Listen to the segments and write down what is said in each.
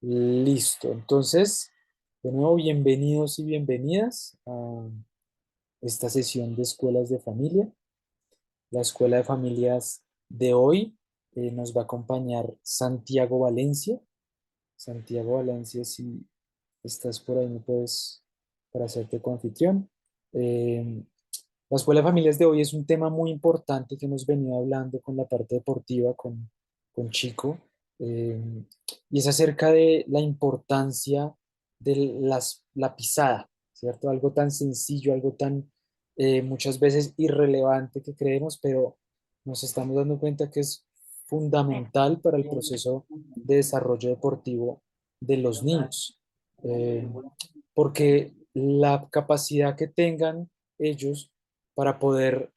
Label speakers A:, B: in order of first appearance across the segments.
A: Listo. Entonces, de nuevo, bienvenidos y bienvenidas a esta sesión de escuelas de familia. La escuela de familias de hoy nos va a acompañar Santiago Valencia. Santiago Valencia, si estás por ahí, me puedes para hacerte coanfitrión. Eh, la escuela de familias de hoy es un tema muy importante que hemos venido hablando con la parte deportiva, con Chico, eh, y es acerca de la importancia de la pisada, ¿cierto? Algo tan sencillo, algo tan muchas veces irrelevante que creemos, pero nos estamos dando cuenta que es fundamental para el proceso de desarrollo deportivo de los niños. Eh, Porque la capacidad que tengan ellos para poder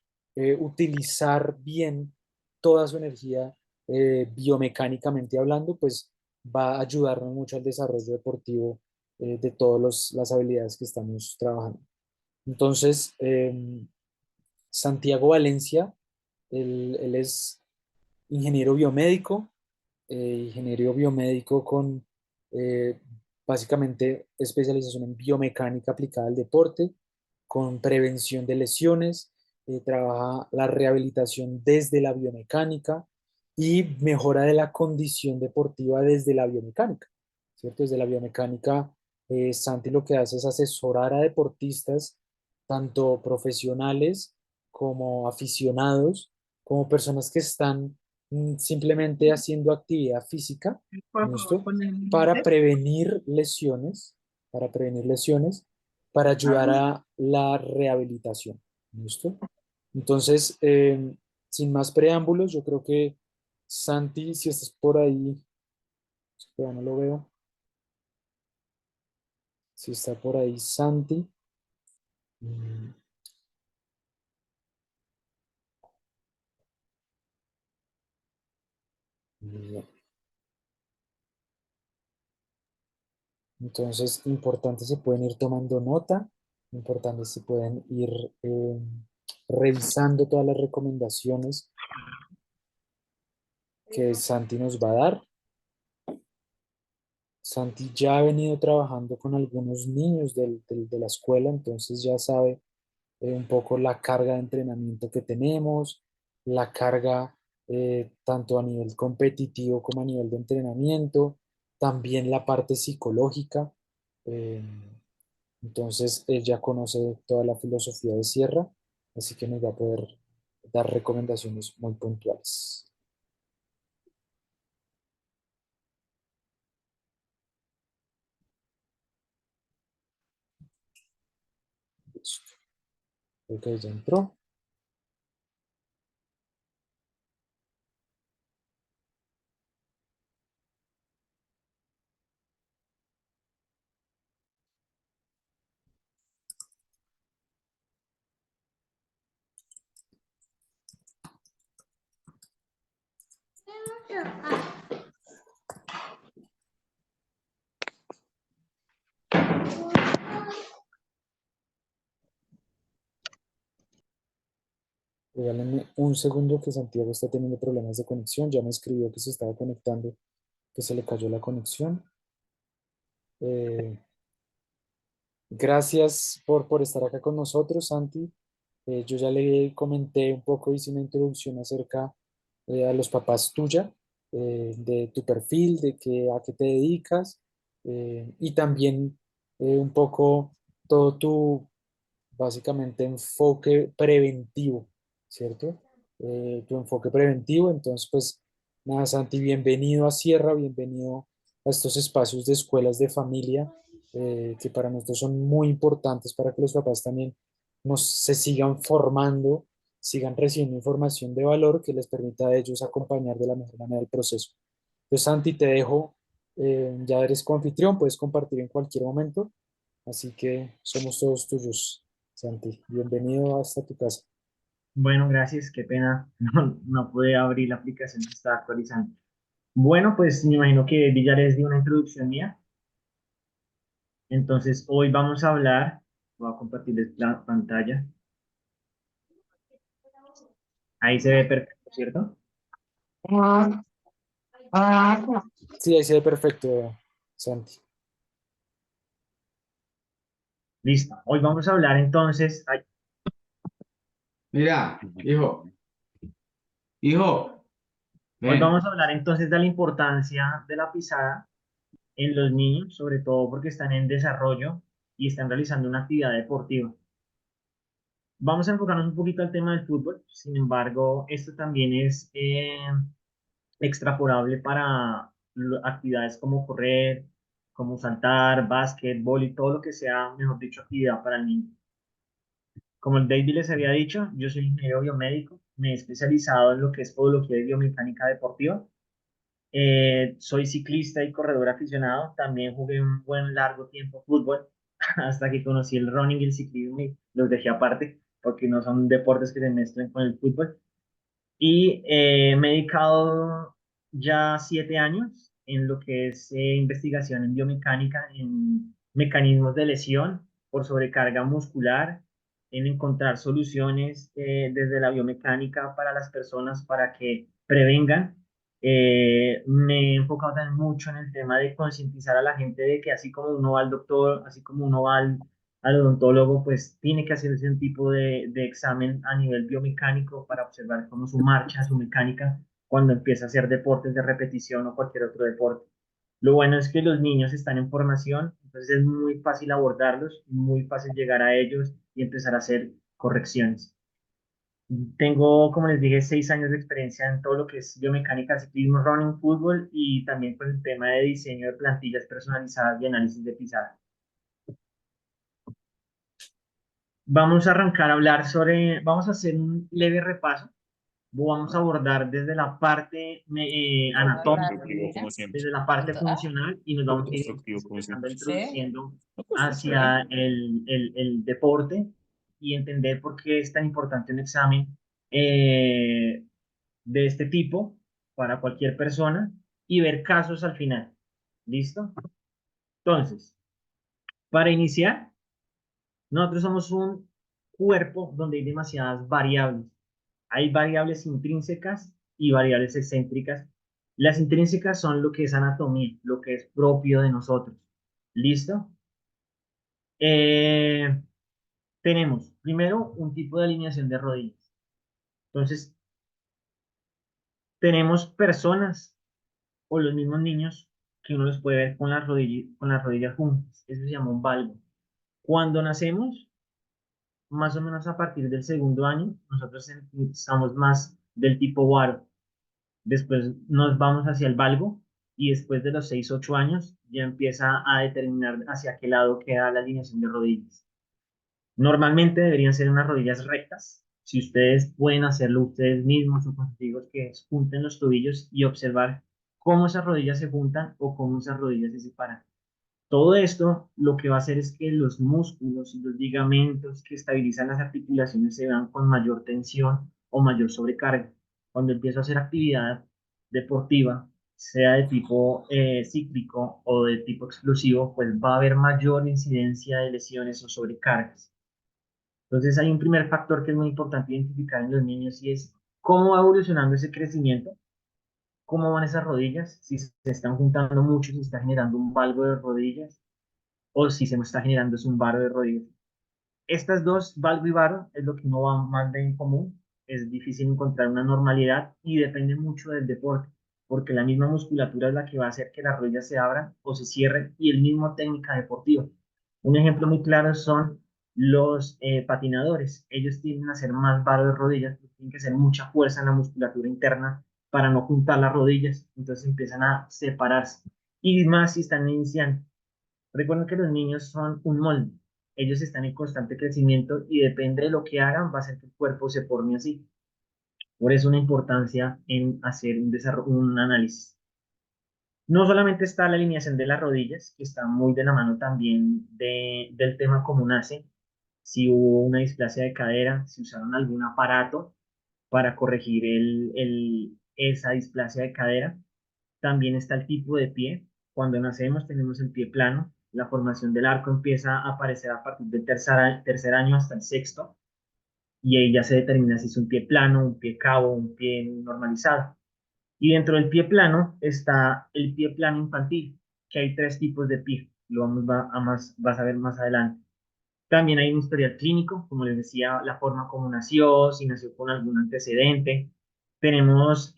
A: utilizar bien toda su energía biomecánicamente hablando, pues va a ayudarnos mucho al desarrollo deportivo de todas las habilidades que estamos trabajando. Entonces, Santiago Valencia, él es ingeniero biomédico, ingeniero biomédico con eh, básicamente especialización en biomecánica aplicada al deporte, con prevención de lesiones, trabaja la rehabilitación desde la biomecánica y mejora de la condición deportiva desde la biomecánica, ¿cierto? Desde la biomecánica, Santi lo que hace es asesorar a deportistas, tanto profesionales como aficionados, como personas que están simplemente haciendo actividad física,
B: Por favor,
A: ¿listo?
B: con el
A: Para
B: límite.
A: prevenir lesiones, para prevenir lesiones, para ayudar a la rehabilitación, ¿listo? Entonces, sin más preámbulos, yo creo que Santi, si estás por ahí, espera, no lo veo, si está por ahí Santi, mm, bien. Entonces, importante, se pueden ir tomando nota, importante, se pueden ir revisando todas las recomendaciones que Santi nos va a dar. Santi ya ha venido trabajando con algunos niños de la escuela, entonces ya sabe un poco la carga de entrenamiento que tenemos, la carga tanto a nivel competitivo como a nivel de entrenamiento, también la parte psicológica. eh, entonces, él ya conoce toda la filosofía de Sierra, así que nos va a poder dar recomendaciones muy puntuales. Listo. Ok, ya entró. Regálenme un segundo que Santiago está teniendo problemas de conexión. Ya me escribió que se estaba conectando, que se le cayó la conexión. Eh, Gracias por estar acá con nosotros, Santi. Yo ya le comenté un poco, hice una introducción acerca a los papás tuya, de tu perfil, a qué te dedicas, y también un poco todo tu, básicamente, enfoque preventivo, ¿cierto? Tu enfoque preventivo. Entonces, pues, nada, Santi, bienvenido a Sierra, bienvenido a estos espacios de escuelas de familia que para nosotros son muy importantes para que los papás también se sigan formando, sigan recibiendo información de valor que les permita a ellos acompañar de la mejor manera el proceso. Entonces, Santi, te dejo, ya eres coanfitrión, puedes compartir en cualquier momento, así que somos todos tuyos, Santi. Bienvenido hasta tu casa.
B: Bueno, gracias, qué pena, no pude abrir la aplicación, se está actualizando. Bueno, pues me imagino que Villa les dio una introducción mía, entonces hoy vamos a hablar, voy a compartirles la pantalla, ahí se ve perfecto, ¿cierto?
A: Sí, ahí se ve perfecto. Santi.
B: Listo. Hoy vamos a hablar entonces,
C: Mira, hijo,
B: hoy
C: ven.
B: vamos a hablar entonces de la importancia de la pisada en los niños, sobre todo porque están en desarrollo y están realizando una actividad deportiva. Vamos a enfocarnos un poquito al tema del fútbol, sin embargo, esto también es extrapolable para actividades como correr, como saltar, básquet, y todo lo que sea, mejor dicho, actividad para el niño. Como el David les había dicho, yo soy ingeniero biomédico, me he especializado en lo que es podología y biomecánica deportiva. Soy ciclista y corredor aficionado. También jugué un buen largo tiempo fútbol hasta que conocí el running y el ciclismo y los dejé aparte porque no son deportes que se mezclen con el fútbol. Y me he dedicado ya 7 años en lo que es investigación en biomecánica, en mecanismos de lesión por sobrecarga muscular, en encontrar soluciones desde la biomecánica para las personas para que prevengan. Me he enfocado también mucho en el tema de concientizar a la gente de que así como uno va al doctor, así como uno va al odontólogo, pues tiene que hacerse un tipo de examen a nivel biomecánico para observar cómo su marcha, su mecánica, cuando empieza a hacer deportes de repetición o cualquier otro deporte. Lo bueno es que los niños están en formación, entonces es muy fácil abordarlos, muy fácil llegar a ellos y empezar a hacer correcciones. Tengo, como les dije, 6 años de experiencia en todo lo que es biomecánica, ciclismo, running, fútbol y también con el tema de diseño de plantillas personalizadas y análisis de pisada. Vamos a arrancar a hablar vamos a hacer un leve repaso. Vamos a abordar desde la parte anatómica,
D: Constructivo como siempre.
B: desde la parte funcional y nos vamos a ir
D: Constructivo como
B: empezando
D: siempre.
B: introduciendo
D: No, pues está chévere.
B: hacia el deporte y entender por qué es tan importante un examen eh, de este tipo para cualquier persona y ver casos al final. ¿Listo? Entonces, para iniciar, nosotros somos un cuerpo donde hay demasiadas variables. Hay variables intrínsecas y variables excéntricas. Las intrínsecas son lo que es anatomía, lo que es propio de nosotros. ¿Listo? Eh, Tenemos primero un tipo de alineación de rodillas. Entonces, tenemos personas o los mismos niños que uno los puede ver con las rodillas juntas. Eso se llama un valgo. Cuando nacemos, más o menos a partir del segundo año, nosotros estamos más del tipo Waro. Después nos vamos hacia el valgo y después de los 6 8 años ya empieza a determinar hacia qué lado queda la alineación de rodillas. Normalmente deberían ser unas rodillas rectas. Si ustedes pueden hacerlo ustedes mismos o con sus hijos, que junten los tobillos y observar cómo esas rodillas se juntan o cómo esas rodillas se separan. Todo esto lo que va a hacer es que los músculos y los ligamentos que estabilizan las articulaciones se vean con mayor tensión o mayor sobrecarga. Cuando empiezo a hacer actividad deportiva, sea de tipo cíclico o de tipo explosivo, pues va a haber mayor incidencia de lesiones o sobrecargas. Entonces hay un primer factor que es muy importante identificar en los niños y es cómo va evolucionando ese crecimiento, cómo van esas rodillas, si se están juntando mucho, si se está generando un valgo de rodillas o si se me está generando es un varo de rodillas. Estas dos, valgo y varo, es lo que no va más de en común. Es difícil encontrar una normalidad y depende mucho del deporte, porque la misma musculatura es la que va a hacer que las rodillas se abran o se cierren y el mismo técnica deportiva. Un ejemplo muy claro son los patinadores. Ellos tienden a hacer más varo de rodillas, porque tienen que hacer mucha fuerza en la musculatura interna para no juntar las rodillas, entonces empiezan a separarse. Y más si están iniciando. Recuerden que los niños son un molde. Ellos están en constante crecimiento y depende de lo que hagan, va a hacer que el cuerpo se forme así. Por eso una importancia en hacer un análisis. No solamente está la alineación de las rodillas, que está muy de la mano también del tema como nace, si hubo una displasia de cadera, si usaron algún aparato para corregir esa displasia de cadera. También está el tipo de pie. Cuando nacemos tenemos el pie plano. La formación del arco empieza a aparecer a partir del tercer año hasta el sexto. Y ahí ya se determina si es un pie plano, un pie cabo, un pie normalizado. Y dentro del pie plano está el pie plano infantil. que hay tres tipos de PIR, vas a ver más adelante. También hay un historial clínico, como les decía, la forma como nació, si nació con algún antecedente. Tenemos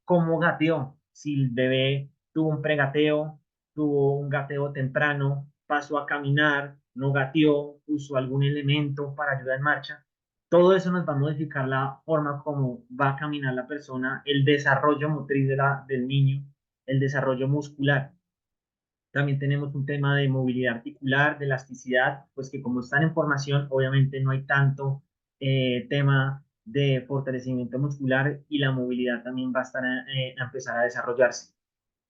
B: cómo gateó, si el bebé tuvo un pregateo, tuvo un gateo temprano, pasó a caminar, no gateó, usó algún elemento para ayuda en marcha. Todo eso nos va a modificar la forma como va a caminar la persona, el desarrollo motriz del niño, el desarrollo muscular. También tenemos un tema de movilidad articular, de elasticidad, pues que como están en formación, obviamente no hay tanto tema de fortalecimiento muscular y la movilidad también va a estar a empezar a desarrollarse.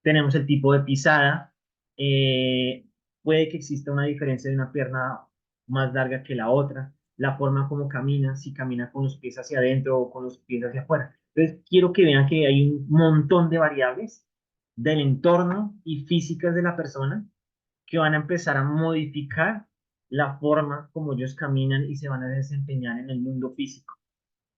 B: Tenemos el tipo de pisada. Puede que exista una diferencia de una pierna más larga que la otra, la forma como camina, si camina con los pies hacia adentro o con los pies hacia afuera. Entonces, quiero que vean que hay un montón de variables del entorno y físicas de la persona que van a empezar a modificar la forma como ellos caminan y se van a desempeñar en el mundo físico.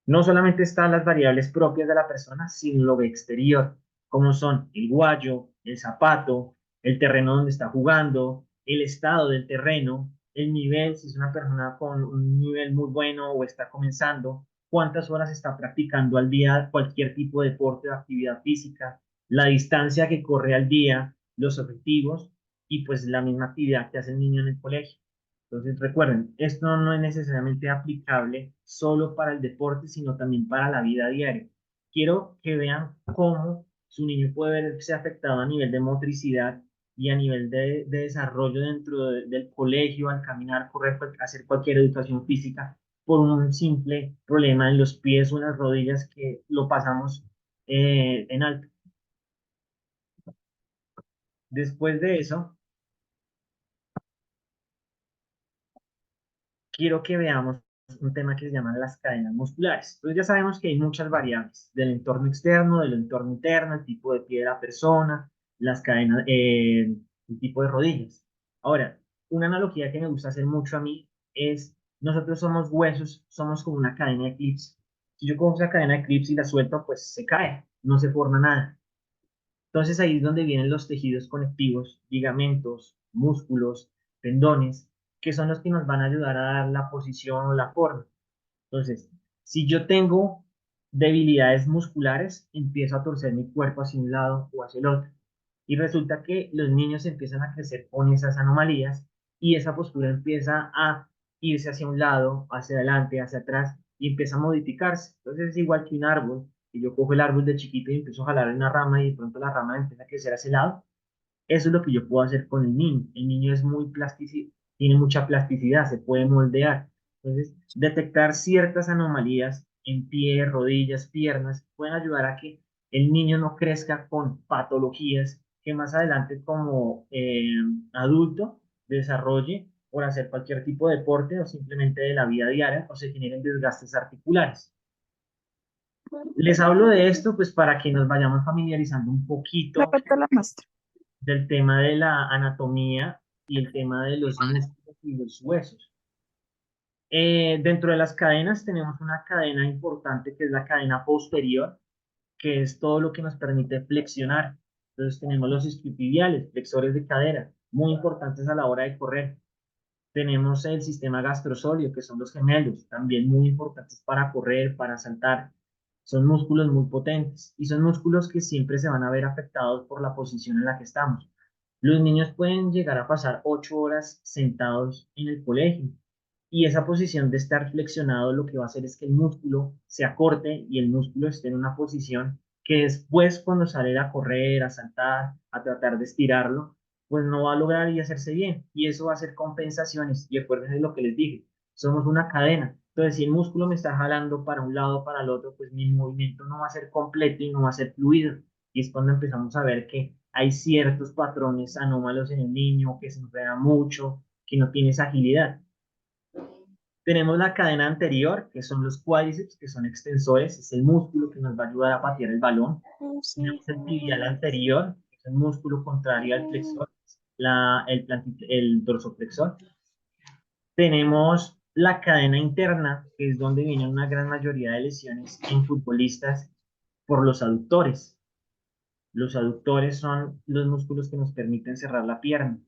B: No solamente están las variables propias de la persona, sino lo exterior, como son el guayo, el zapato, el terreno donde está jugando, el estado del terreno, el nivel, si es una persona con un nivel muy bueno o está comenzando, cuántas horas está practicando al día cualquier tipo de deporte o actividad física, la distancia que corre al día, los objetivos y pues la misma actividad que hace el niño en el colegio. Entonces, recuerden, esto no es necesariamente aplicable solo para el deporte, sino también para la vida diaria. Quiero que vean cómo su niño puede verse afectado a nivel de motricidad y a nivel de desarrollo dentro del colegio, al caminar, correr, hacer cualquier educación física, por un simple problema en los pies o en las rodillas que lo pasamos en alto. Después de eso, quiero que veamos un tema que se llama las cadenas musculares. Entonces ya sabemos que hay muchas variables del entorno externo, del entorno interno, el tipo de pie de la persona, las cadenas, el tipo de rodillas. Ahora, una analogía que me gusta hacer mucho a mí es, nosotros somos huesos, somos como una cadena de clips. Si yo cojo esa cadena de clips y la suelto, pues se cae, no se forma nada. Entonces ahí es donde vienen los tejidos conectivos, ligamentos, músculos, tendones, que son los que nos van a ayudar a dar la posición o la forma. Entonces, si yo tengo debilidades musculares, empiezo a torcer mi cuerpo hacia un lado o hacia el otro. Y resulta que los niños empiezan a crecer con esas anomalías y esa postura empieza a irse hacia un lado, hacia adelante, hacia atrás y empieza a modificarse. Entonces es igual que un árbol, que yo cojo el árbol de chiquito y empiezo a jalar una rama y de pronto la rama empieza a crecer hacia el lado. Eso es lo que yo puedo hacer con el niño. El niño es muy plástico, tiene mucha plasticidad, se puede moldear. Entonces, detectar ciertas anomalías en pie, rodillas, piernas, pueden ayudar a que el niño no crezca con patologías que más adelante como adulto desarrolle por hacer cualquier tipo de deporte o simplemente de la vida diaria o se generen desgastes articulares. Les hablo de esto pues para que nos vayamos familiarizando un
C: La
B: poquito
C: parte de la muestra.
B: del tema de la anatomía y el tema de los músculos y los huesos. Dentro de las cadenas tenemos una cadena importante que es la cadena posterior, que es todo lo que nos permite flexionar. Entonces tenemos los isquiotibiales, flexores de cadera, muy importantes a la hora de correr. Tenemos el sistema gastrosóleo, que son los gemelos, también muy importantes para correr, para saltar. Son músculos muy potentes y son músculos que siempre se van a ver afectados por la posición en la que estamos. Los niños pueden llegar a pasar 8 horas sentados en el colegio y esa posición de estar flexionado lo que va a hacer es que el músculo se acorte y el músculo esté en una posición que después cuando sale a correr, a saltar, a tratar de estirarlo, pues no va a lograr y hacerse bien. Y eso va a hacer compensaciones. Y acuérdense lo que les dije, somos una cadena. Entonces, si el músculo me está jalando para un lado o para el otro, pues mi movimiento no va a ser completo y no va a ser fluido. Y es cuando empezamos a ver que hay ciertos patrones anómalos en el niño, que se enreda mucho, que no tiene esa agilidad. Tenemos la cadena anterior, que son los cuádriceps, que son extensores, es el músculo que nos va a ayudar a patear el balón. Tenemos el tibial anterior, que es el músculo contrario al flexor, el dorsoflexor. Tenemos la cadena interna, que es donde viene una gran mayoría de lesiones en futbolistas por los aductores. Los aductores son los músculos que nos permiten cerrar la pierna.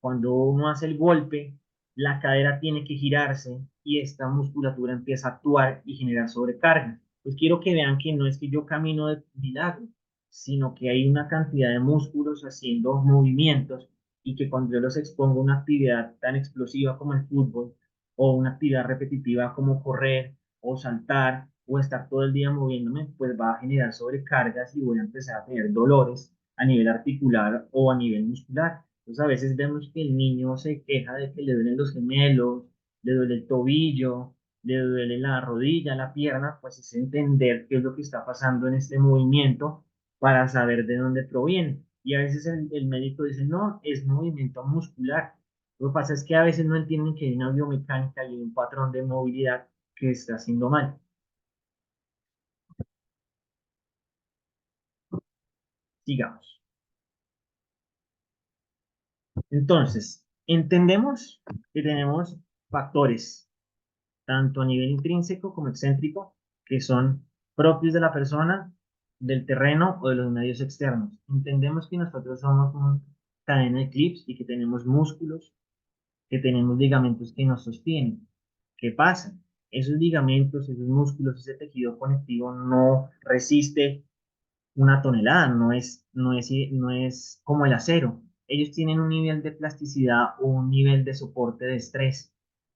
B: Cuando uno hace el golpe, la cadera tiene que girarse y esta musculatura empieza a actuar y generar sobrecarga. Pues quiero que vean que no es que yo camino de milagro, sino que hay una cantidad de músculos haciendo movimientos y que cuando yo los expongo a una actividad tan explosiva como el fútbol o una actividad repetitiva como correr o saltar o estar todo el día moviéndome, pues va a generar sobrecargas y voy a empezar a tener dolores a nivel articular o a nivel muscular. Entonces a veces vemos que el niño se queja de que le duelen los gemelos, le duele el tobillo, le duele la rodilla, la pierna, pues es entender qué es lo que está pasando en este movimiento para saber de dónde proviene. Y a veces el médico dice, no, es movimiento muscular. Lo que pasa es que a veces no entienden que hay una biomecánica y un patrón de movilidad que está haciendo mal. Sigamos. Entonces, entendemos que tenemos factores, tanto a nivel intrínseco como excéntrico, que son propios de la persona, del terreno o de los medios externos. Entendemos que nosotros somos una cadena de clips y que tenemos músculos, que tenemos ligamentos que nos sostienen. ¿Qué pasa? Esos ligamentos, esos músculos, ese tejido conectivo no resiste una tonelada, no es como el acero. Ellos tienen un nivel de plasticidad o un nivel de soporte de estrés.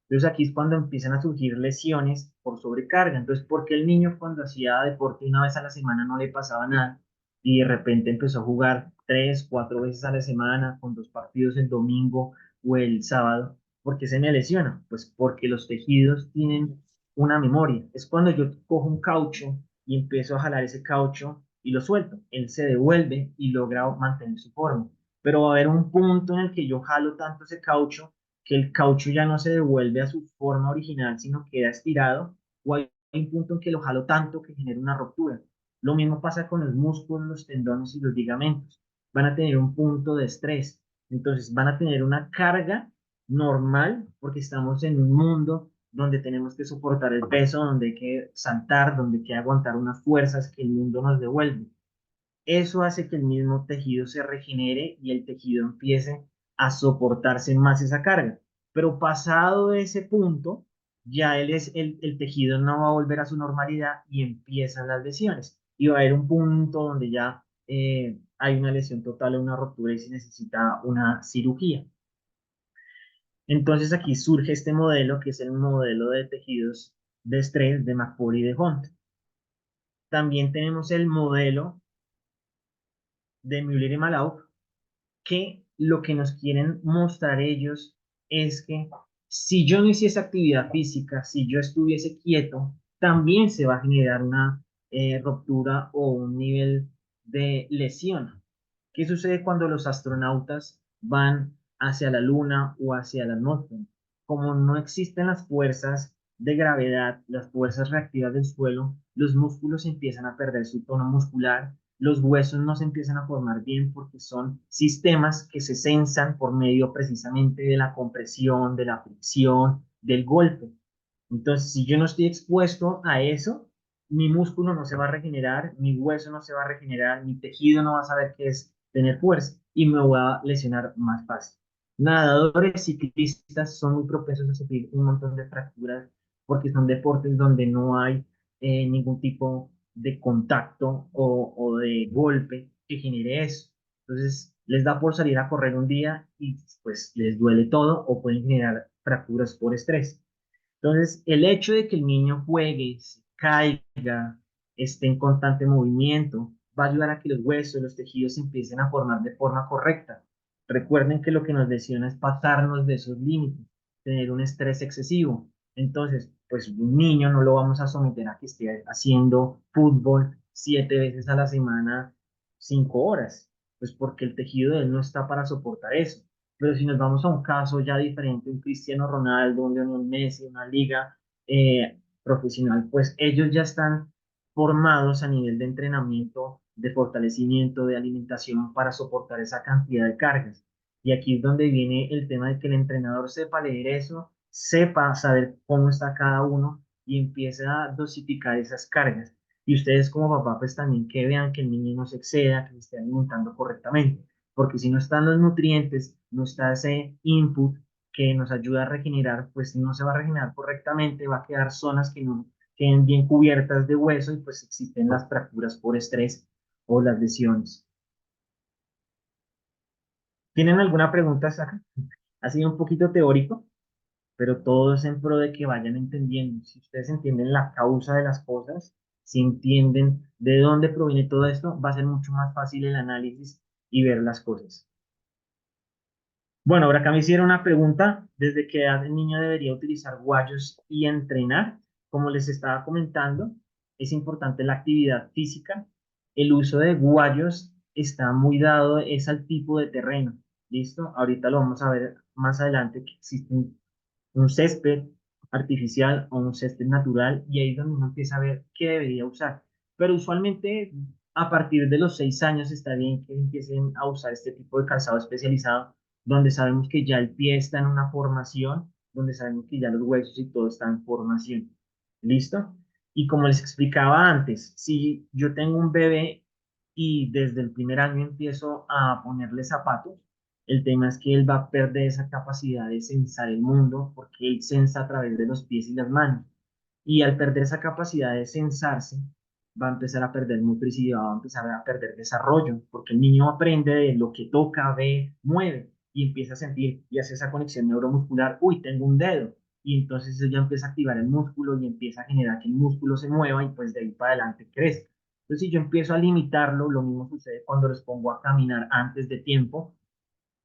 B: Entonces aquí es cuando empiezan a surgir lesiones por sobrecarga. Entonces, ¿por qué el niño cuando hacía deporte una vez a la semana no le pasaba nada? Y de repente empezó a jugar 3, 4 veces a la semana con 2 partidos el domingo o el sábado. ¿Por qué se me lesiona? Pues porque los tejidos tienen una memoria. Es cuando yo cojo un caucho y empiezo a jalar ese caucho y lo suelto. Él se devuelve y logra mantener su forma. Pero va a haber un punto en el que yo jalo tanto ese caucho que el caucho ya no se devuelve a su forma original, sino queda estirado, o hay un punto en que lo jalo tanto que genera una ruptura. Lo mismo pasa con los músculos, los tendones y los ligamentos. Van a tener un punto de estrés. Entonces van a tener una carga normal porque estamos en un mundo donde tenemos que soportar el peso, donde hay que saltar, donde hay que aguantar unas fuerzas que el mundo nos devuelve. Eso hace que el mismo tejido se regenere y el tejido empiece a soportarse más esa carga. Pero pasado ese punto, ya el tejido no va a volver a su normalidad y empiezan las lesiones. Y va a haber un punto donde ya hay una lesión total o una ruptura y se necesita una cirugía. Entonces aquí surge este modelo que es el modelo de tejidos de estrés de McCool y de Hunt. También tenemos el modelo de Müller y Mallouk, que lo que nos quieren mostrar ellos es que si yo no hiciese actividad física, si yo estuviese quieto, también se va a generar una ruptura o un nivel de lesión. ¿Qué sucede cuando los astronautas van hacia la Luna o hacia la atmósfera? Como no existen las fuerzas de gravedad, las fuerzas reactivas del suelo, los músculos empiezan a perder su tono muscular, los huesos no se empiezan a formar bien porque son sistemas que se sensan por medio precisamente de la compresión, de la fricción, del golpe. Entonces, si yo no estoy expuesto a eso, mi músculo no se va a regenerar, mi hueso no se va a regenerar, mi tejido no va a saber qué es tener fuerza y me voy a lesionar más fácil. Nadadores y ciclistas son muy propensos a sufrir un montón de fracturas porque son deportes donde no hay ningún tipo de contacto o de golpe que genere eso. Entonces, les da por salir a correr un día y pues les duele todo o pueden generar fracturas por estrés. Entonces, el hecho de que el niño juegue, se caiga, esté en constante movimiento, va a ayudar a que los huesos, los tejidos se empiecen a formar de forma correcta. Recuerden que lo que nos lesiona es pasarnos de esos límites, tener un estrés excesivo. Entonces, pues un niño no lo vamos a someter a que esté haciendo fútbol 7 veces a la semana, 5 horas, pues porque el tejido de él no está para soportar eso. Pero si nos vamos a un caso ya diferente, un Cristiano Ronaldo, un Lionel Messi, una liga profesional, pues ellos ya están formados a nivel de entrenamiento, de fortalecimiento, de alimentación para soportar esa cantidad de cargas. Y aquí es donde viene el tema de que el entrenador sepa leer eso, sepa saber cómo está cada uno y empiece a dosificar esas cargas. Y ustedes como papá, pues también que vean que el niño no se exceda, que se esté alimentando correctamente, porque si no están los nutrientes, no está ese input que nos ayuda a regenerar, pues no se va a regenerar correctamente, va a quedar zonas que no queden bien cubiertas de hueso y pues existen las fracturas por estrés o las lesiones. ¿Tienen alguna pregunta, Sara? Ha sido un poquito teórico, pero todo es en pro de que vayan entendiendo. Si ustedes entienden la causa de las cosas, si entienden de dónde proviene todo esto, va a ser mucho más fácil el análisis y ver las cosas. Bueno, ahora acá me hicieron una pregunta, ¿desde qué edad el niño debería utilizar guayos y entrenar? Como les estaba comentando, es importante la actividad física. El uso de guayos está muy dado, es al tipo de terreno. ¿Listo? Ahorita lo vamos a ver más adelante que existe un césped artificial o un césped natural y ahí es donde uno empieza a ver qué debería usar. Pero usualmente a partir de los 6 años está bien que empiecen a usar este tipo de calzado especializado donde sabemos que ya el pie está en una formación, donde sabemos que ya los huesos y todo está en formación. ¿Listo? Y como les explicaba antes, si yo tengo un bebé y desde el primer año empiezo a ponerle zapatos, el tema es que él va a perder esa capacidad de sensar el mundo porque él sensa a través de los pies y las manos. Y al perder esa capacidad de sensarse, va a empezar a perder motricidad, va a empezar a perder desarrollo, porque el niño aprende de lo que toca, ve, mueve y empieza a sentir y hace esa conexión neuromuscular, uy, tengo un dedo. Y entonces eso ya empieza a activar el músculo y empieza a generar que el músculo se mueva y pues de ahí para adelante crezca. Entonces, si yo empiezo a limitarlo, lo mismo sucede cuando les pongo a caminar antes de tiempo,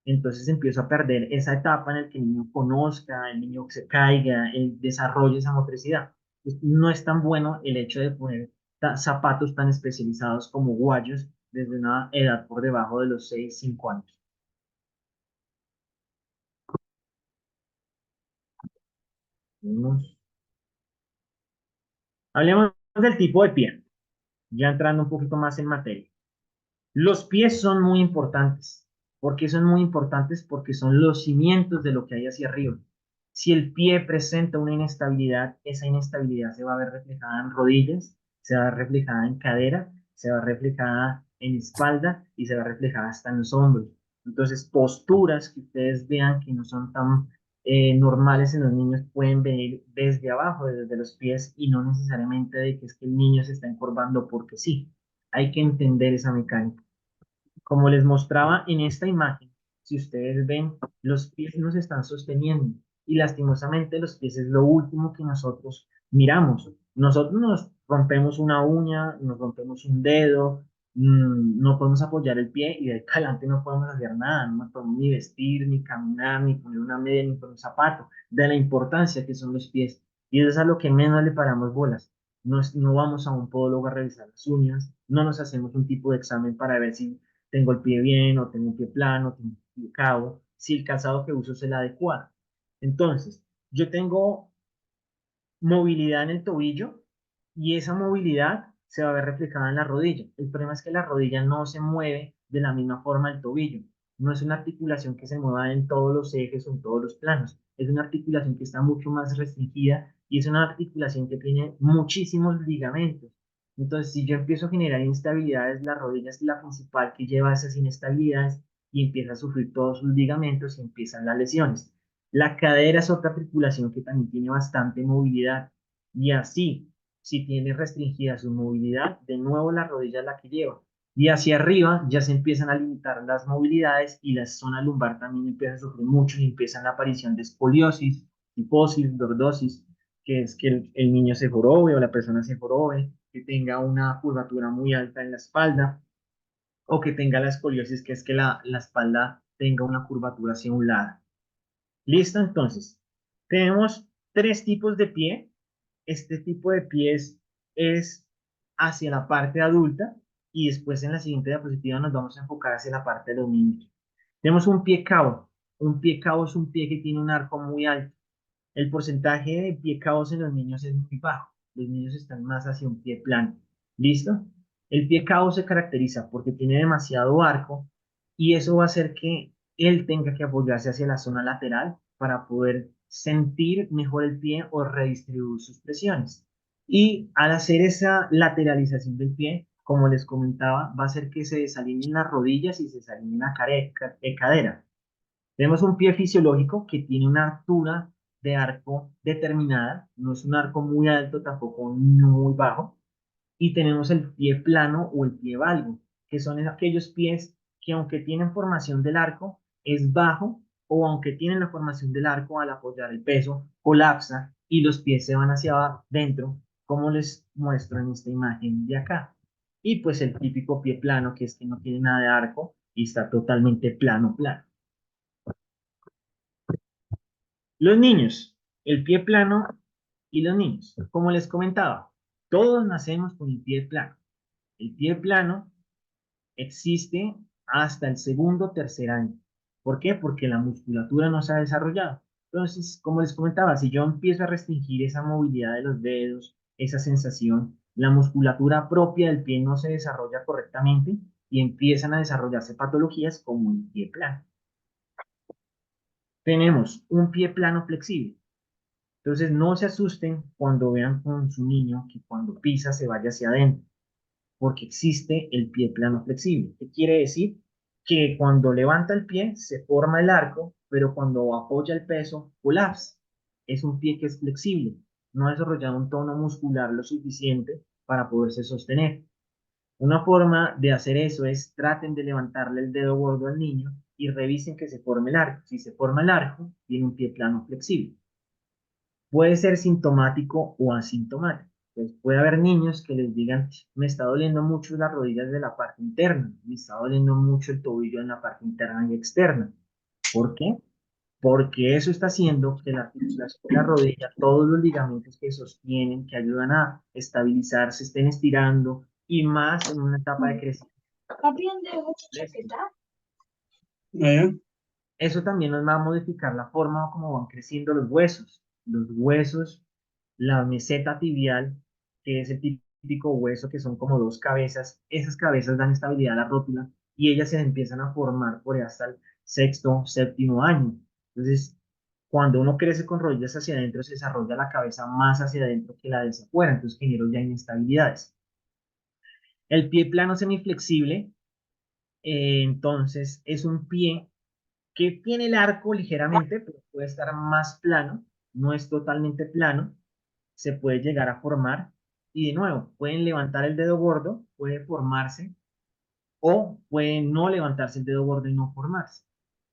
B: entonces empiezo a perder esa etapa en la que el niño conozca, el niño se caiga, el desarrolle esa motricidad. Pues no es tan bueno el hecho de poner zapatos tan especializados como guayos desde una edad por debajo de los 6 5 años. Hablemos del tipo de pie, ya entrando un poquito más en materia. Los pies son muy importantes. ¿Por qué son muy importantes? Porque son los cimientos de lo que hay hacia arriba. Si el pie presenta una inestabilidad, esa inestabilidad se va a ver reflejada en rodillas, se va a ver reflejada en cadera, se va a ver reflejada en espalda y se va a ver reflejada hasta en los hombros. Entonces, posturas que ustedes vean que no son tan normales en los niños pueden venir desde abajo, desde los pies, y no necesariamente de que es que el niño se está encorvando porque sí. Hay que entender esa mecánica. Como les mostraba en esta imagen, si ustedes ven, los pies nos están sosteniendo y lastimosamente los pies es lo último que nosotros miramos. Nosotros nos rompemos una uña, nos rompemos un dedo, no podemos apoyar el pie y de ahí para adelante no podemos hacer nada, no nos podemos ni vestir, ni caminar, ni poner una media, ni poner un zapato, de la importancia que son los pies. Y eso es a lo que menos le paramos bolas. No vamos a un podólogo a revisar las uñas, no nos hacemos un tipo de examen para ver si tengo el pie bien o tengo un pie plano, tengo un pie cabo, si el calzado que uso es el adecuado. Entonces, yo tengo movilidad en el tobillo y esa movilidad se va a ver reflejada en la rodilla. El problema es que la rodilla no se mueve de la misma forma del tobillo. No es una articulación que se mueva en todos los ejes o en todos los planos. Es una articulación que está mucho más restringida y es una articulación que tiene muchísimos ligamentos. Entonces, si yo empiezo a generar instabilidades, la rodilla es la principal que lleva esas inestabilidades y empieza a sufrir todos sus ligamentos y empiezan las lesiones. La cadera es otra articulación que también tiene bastante movilidad y así, si tiene restringida su movilidad, de nuevo la rodilla es la que lleva. Y hacia arriba ya se empiezan a limitar las movilidades y la zona lumbar también empieza a sufrir mucho y empieza la aparición de escoliosis, hiposis, lordosis, que es que el niño se jorobe o la persona se jorobe, que tenga una curvatura muy alta en la espalda o que tenga la escoliosis, que es que la espalda tenga una curvatura hacia un lado. Listo, entonces, tenemos tres tipos de pie. Este tipo de pies es hacia la parte adulta y después en la siguiente diapositiva nos vamos a enfocar hacia la parte de los niños. Tenemos un pie cabo. Un pie cabo es un pie que tiene un arco muy alto. El porcentaje de pie cabos en los niños es muy bajo. Los niños están más hacia un pie plano. ¿Listo? El pie cabo se caracteriza porque tiene demasiado arco y eso va a hacer que él tenga que apoyarse hacia la zona lateral para poder sentir mejor el pie o redistribuir sus presiones. Y al hacer esa lateralización del pie, como les comentaba, va a hacer que se desalineen las rodillas y se desalineen la cadera. Tenemos un pie fisiológico que tiene una altura de arco determinada, no es un arco muy alto, tampoco muy bajo, y tenemos el pie plano o el pie valgo, que son aquellos pies que aunque tienen formación del arco, es bajo, o aunque tienen la formación del arco, al apoyar el peso, colapsa y los pies se van hacia adentro, como les muestro en esta imagen de acá. Y pues el típico pie plano, que es que no tiene nada de arco y está totalmente plano, plano. Los niños, el pie plano y los niños. Como les comentaba, todos nacemos con el pie plano. El pie plano existe hasta el segundo o tercer año. ¿Por qué? Porque la musculatura no se ha desarrollado. Entonces, como les comentaba, si yo empiezo a restringir esa movilidad de los dedos, esa sensación, la musculatura propia del pie no se desarrolla correctamente y empiezan a desarrollarse patologías como el pie plano. Tenemos un pie plano flexible. Entonces, no se asusten cuando vean con su niño que cuando pisa se vaya hacia adentro, porque existe el pie plano flexible. ¿Qué quiere decir? Que cuando levanta el pie se forma el arco, pero cuando apoya el peso, colapsa. Es un pie que es flexible, no ha desarrollado un tono muscular lo suficiente para poderse sostener. Una forma de hacer eso es traten de levantarle el dedo gordo al niño y revisen que se forme el arco. Si se forma el arco, tiene un pie plano flexible. Puede ser sintomático o asintomático. Pues puede haber niños que les digan, me está doliendo mucho las rodillas de la parte interna, me está doliendo mucho el tobillo en la parte interna y externa. ¿Por qué? Porque eso está haciendo que la articulación de la rodilla, todos los ligamentos que sostienen, que ayudan a estabilizarse, estén estirando y más en una etapa de crecimiento. Eso también nos va a modificar la forma como van creciendo los huesos. Los huesos, la meseta tibial, que es el típico hueso que son como dos cabezas, esas cabezas dan estabilidad a la rótula y ellas se empiezan a formar por ahí hasta el sexto, séptimo año. Entonces, cuando uno crece con rodillas hacia adentro, se desarrolla la cabeza más hacia adentro que la de hacia afuera, entonces genera ya inestabilidades. El pie plano semiflexible, entonces, es un pie que tiene el arco ligeramente, pero puede estar más plano, no es totalmente plano, se puede llegar a formar y de nuevo, pueden levantar el dedo gordo, puede formarse o puede no levantarse el dedo gordo y no formarse.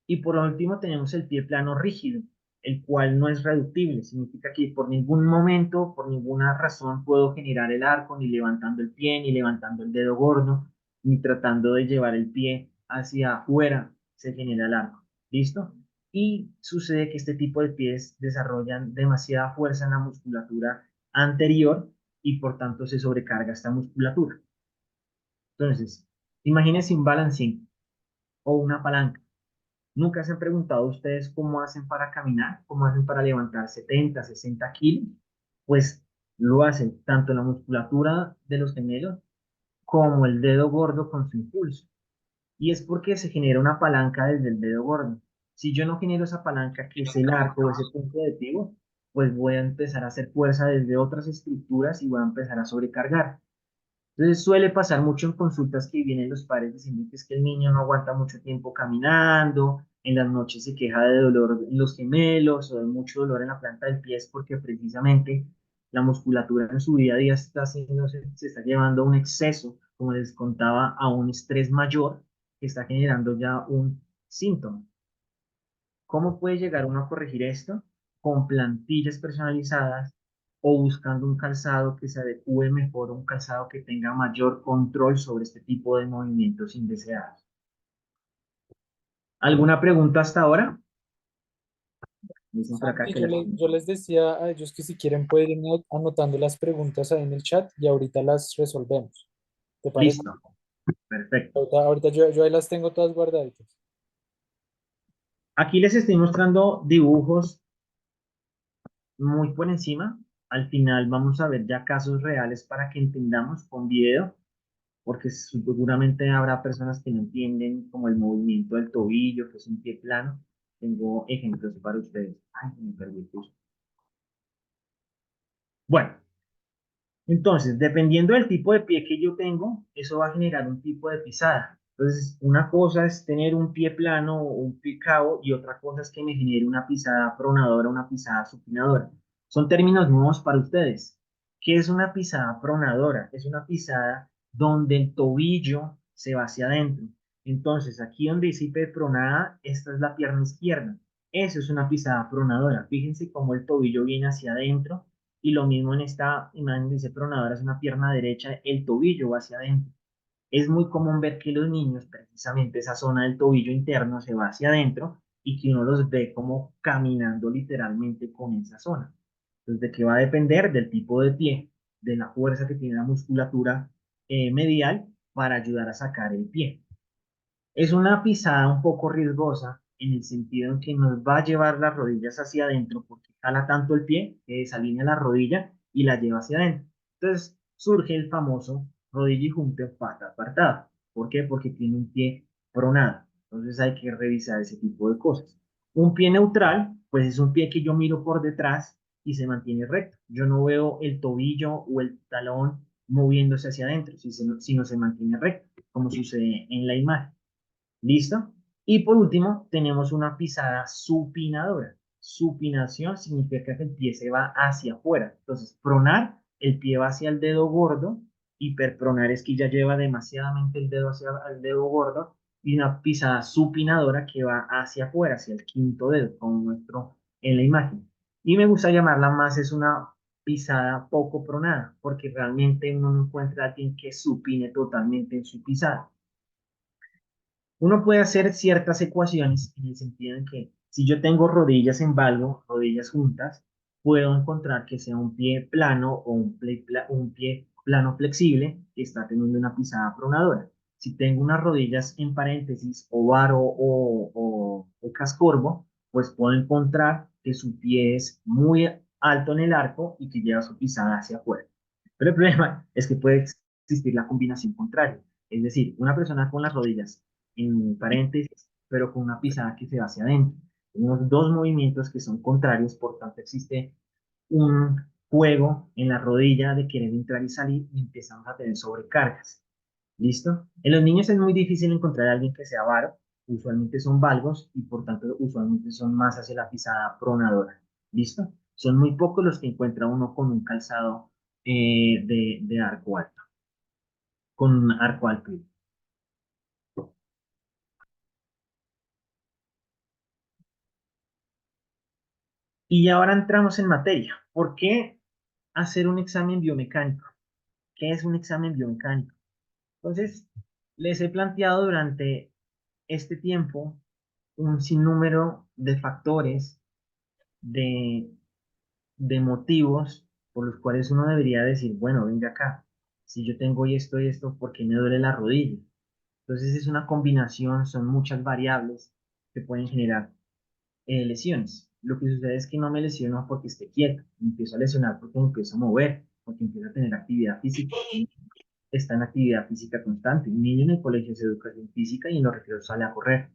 B: Y por último tenemos el pie plano rígido, el cual no es reductible, significa que por ningún momento, por ninguna razón puedo generar el arco, ni levantando el pie, ni levantando el dedo gordo, ni tratando de llevar el pie hacia afuera, se genera el arco. ¿Listo? Y sucede que este tipo de pies desarrollan demasiada fuerza en la musculatura anterior y por tanto se sobrecarga esta musculatura. Entonces, imagínense un balancín o una palanca. ¿Nunca se han preguntado ustedes cómo hacen para caminar? ¿Cómo hacen para levantar 70, 60 kilos? Pues lo hacen tanto la musculatura de los gemelos como el dedo gordo con su impulso. Y es porque se genera una palanca desde el dedo gordo. Si yo no genero esa palanca, que es el arco o ese punto de pivot, pues voy a empezar a hacer fuerza desde otras estructuras y voy a empezar a sobrecargar. Entonces suele pasar mucho en consultas que vienen los padres diciendo que es que el niño no aguanta mucho tiempo caminando, en las noches se queja de dolor en los gemelos o de mucho dolor en la planta del pie, es porque precisamente la musculatura en su día a día está haciendo, se está llevando a un exceso, como les contaba, a un estrés mayor que está generando ya un síntoma. ¿Cómo puede llegar uno a corregir esto? Con plantillas personalizadas o buscando un calzado que se adecue mejor, un calzado que tenga mayor control sobre este tipo de movimientos indeseados. ¿Alguna pregunta hasta ahora? Dicen por acá
A: Santi,
B: que la...
A: yo les decía a ellos que si quieren pueden ir anotando las preguntas ahí en el chat y ahorita las resolvemos. ¿Te parece?
B: Listo, perfecto.
A: Ahorita yo ahí las tengo todas guardaditas.
B: Aquí les estoy mostrando dibujos muy por encima. Al final vamos a ver ya casos reales para que entendamos con video, porque seguramente habrá personas que no entienden como el movimiento del tobillo, que es un pie plano. Tengo ejemplos para ustedes. Ay, me perdí el curso. Bueno, Entonces, dependiendo del tipo de pie que yo tengo, eso va a generar un tipo de pisada. Entonces, una cosa es tener un pie plano o un pie cabo y otra cosa es que me genere una pisada pronadora, una pisada supinadora. Son términos nuevos para ustedes. ¿Qué es una pisada pronadora? Es una pisada donde el tobillo se va hacia adentro. Entonces, aquí donde dice pie pronada, esta es la pierna izquierda. Eso es una pisada pronadora. Fíjense cómo el tobillo viene hacia adentro y lo mismo en esta imagen dice pronadora, es una pierna derecha, el tobillo va hacia adentro. Es muy común ver que los niños, precisamente esa zona del tobillo interno se va hacia adentro y que uno los ve como caminando literalmente con esa zona. Entonces, ¿de qué va a depender? Del tipo de pie, de la fuerza que tiene la musculatura medial para ayudar a sacar el pie. Es una pisada un poco riesgosa en el sentido en que nos va a llevar las rodillas hacia adentro porque jala tanto el pie que desalinea la rodilla y la lleva hacia adentro. Entonces surge el famoso rodilla y junte pata apartada. ¿Por qué? Porque tiene un pie pronado. Entonces hay que revisar ese tipo de cosas. Un pie neutral, pues es un pie que yo miro por detrás y se mantiene recto. Yo no veo el tobillo o el talón moviéndose hacia adentro, sino se mantiene recto, como sucede en la imagen. ¿Listo? Y por último, tenemos una pisada supinadora. Supinación significa que el pie se va hacia afuera. Entonces, pronar, el pie va hacia el dedo gordo. Hiperpronar es que ya lleva demasiadamente el dedo hacia el dedo gordo. Y una pisada supinadora que va hacia afuera, hacia el quinto dedo, como muestro en la imagen. Y me gusta llamarla más, es una pisada poco pronada, porque realmente uno no encuentra a alguien que supine totalmente en su pisada. Uno puede hacer ciertas ecuaciones en el sentido en que si yo tengo rodillas en valgo, rodillas juntas, puedo encontrar que sea un pie plano o un pie plano flexible que está teniendo una pisada pronadora. Si tengo unas rodillas en paréntesis o varo o cascorbo, pues puedo encontrar que su pie es muy alto en el arco y que lleva su pisada hacia afuera. Pero el problema es que puede existir la combinación contraria. Es decir, una persona con las rodillas en paréntesis, pero con una pisada que se va hacia adentro. Tenemos dos movimientos que son contrarios, por tanto existe un juego en la rodilla de querer entrar y salir y empezamos a tener sobrecargas. ¿Listo? En los niños es muy difícil encontrar a alguien que sea varo, usualmente son valgos y por tanto usualmente son más hacia la pisada pronadora. ¿Listo? Son muy pocos los que encuentra uno con un calzado de arco alto, con un arco alto. Y ahora entramos en materia. ¿Por qué hacer un examen biomecánico? ¿Qué es un examen biomecánico? Entonces, les he planteado durante este tiempo un sinnúmero de factores, de, de motivos por los cuales uno debería decir, bueno, venga acá, si yo tengo esto y esto, ¿por qué me duele la rodilla? Entonces es una combinación, son muchas variables que pueden generar lesiones. Lo que sucede es que no me lesiono porque esté quieto, me empiezo a lesionar porque me empiezo a mover, porque empiezo a tener actividad física. Está en actividad física constante. Un niño en el colegio es educación física y en los recreos sale a correr.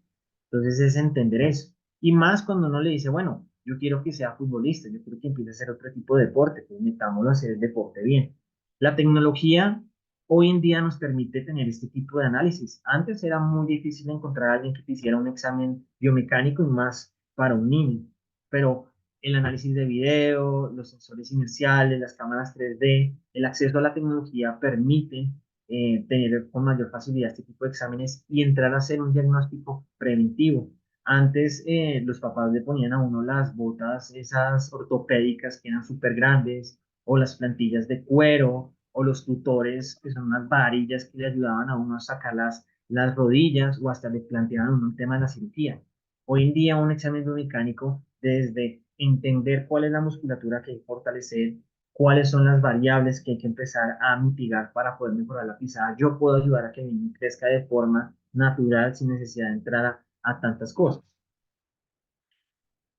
B: Entonces es entender eso. Y más cuando uno le dice, bueno, yo quiero que sea futbolista, yo quiero que empiece a hacer otro tipo de deporte, pues metámoslo a hacer el deporte bien. La tecnología hoy en día nos permite tener este tipo de análisis. Antes era muy difícil encontrar a alguien que te hiciera un examen biomecánico y más para un niño, pero el análisis de video, los sensores inerciales, las cámaras 3D, el acceso a la tecnología permite tener con mayor facilidad este tipo de exámenes y entrar a hacer un diagnóstico preventivo. Antes los papás le ponían a uno las botas, esas ortopédicas que eran súper grandes, o las plantillas de cuero, o los tutores, que son unas varillas que le ayudaban a uno a sacar las rodillas, o hasta le planteaban a uno el tema de la cirugía. Hoy en día un examen biomecánico, desde entender cuál es la musculatura que hay que fortalecer, cuáles son las variables que hay que empezar a mitigar para poder mejorar la pisada, yo puedo ayudar a que el niño crezca de forma natural sin necesidad de entrar a tantas cosas.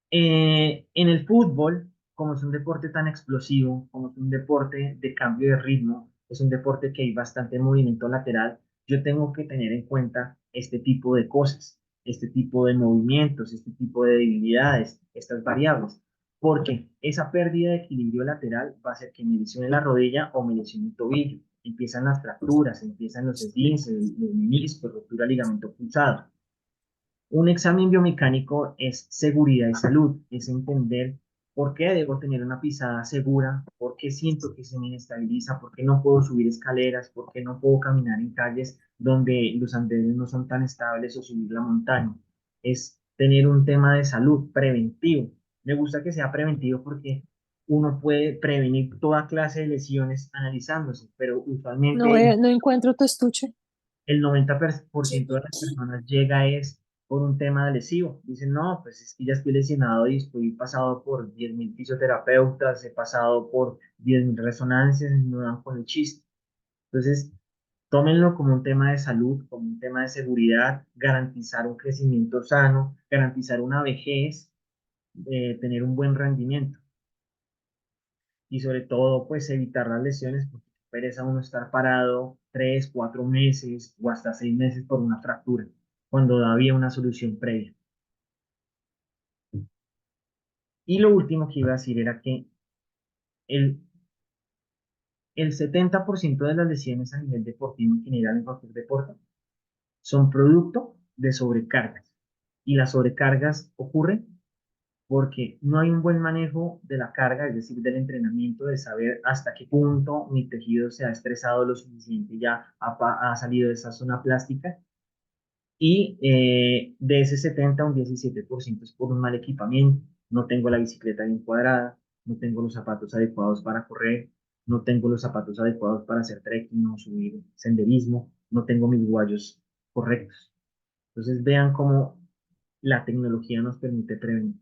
B: En el fútbol, como es un deporte tan explosivo, como es un deporte de cambio de ritmo, es un deporte que hay bastante movimiento lateral, yo tengo que tener en cuenta este tipo de cosas, este tipo de movimientos, este tipo de debilidades, estas variables. porque esa pérdida de equilibrio lateral va a hacer que me lesione la rodilla o me lesione el tobillo. Empiezan las fracturas, empiezan los esguinces, los meniscos, ruptura de ligamento cruzado. Un examen biomecánico es seguridad y salud, es entender por qué debo tener una pisada segura, por qué siento que se me inestabiliza, por qué no puedo subir escaleras, por qué no puedo caminar en calles donde los andenes no son tan estables o subir la montaña. Es tener un tema de salud preventivo. Me gusta que sea preventivo porque uno puede prevenir toda clase de lesiones analizándose, pero
C: No,
B: usualmente
C: no encuentro tu estuche.
B: el 90% de las personas llega es por un tema lesivo. Dicen, no, pues es que ya estoy lesionado y estoy pasado por 10.000 fisioterapeutas, he pasado por 10.000 resonancias y no dan con el chiste. Entonces, tómenlo como un tema de salud, como un tema de seguridad, garantizar un crecimiento sano, garantizar una vejez, tener un buen rendimiento y sobre todo, pues evitar las lesiones, porque pereza uno estar parado 3, 4 meses o hasta 6 meses por una fractura, cuando había una solución previa. Y lo último que iba a decir era que el, el 70% de las lesiones a nivel deportivo en general en cualquier deporte son producto de sobrecargas. Y las sobrecargas ocurren porque no hay un buen manejo de la carga, es decir, del entrenamiento, de saber hasta qué punto mi tejido se ha estresado lo suficiente, ya ha salido de esa zona plástica, y de ese 70 un 17% es por un mal equipamiento. No tengo la bicicleta bien cuadrada, no tengo los zapatos adecuados para correr, no tengo los zapatos adecuados para hacer trekking o subir senderismo, no tengo mis guayos correctos. Entonces vean cómo la tecnología nos permite prevenir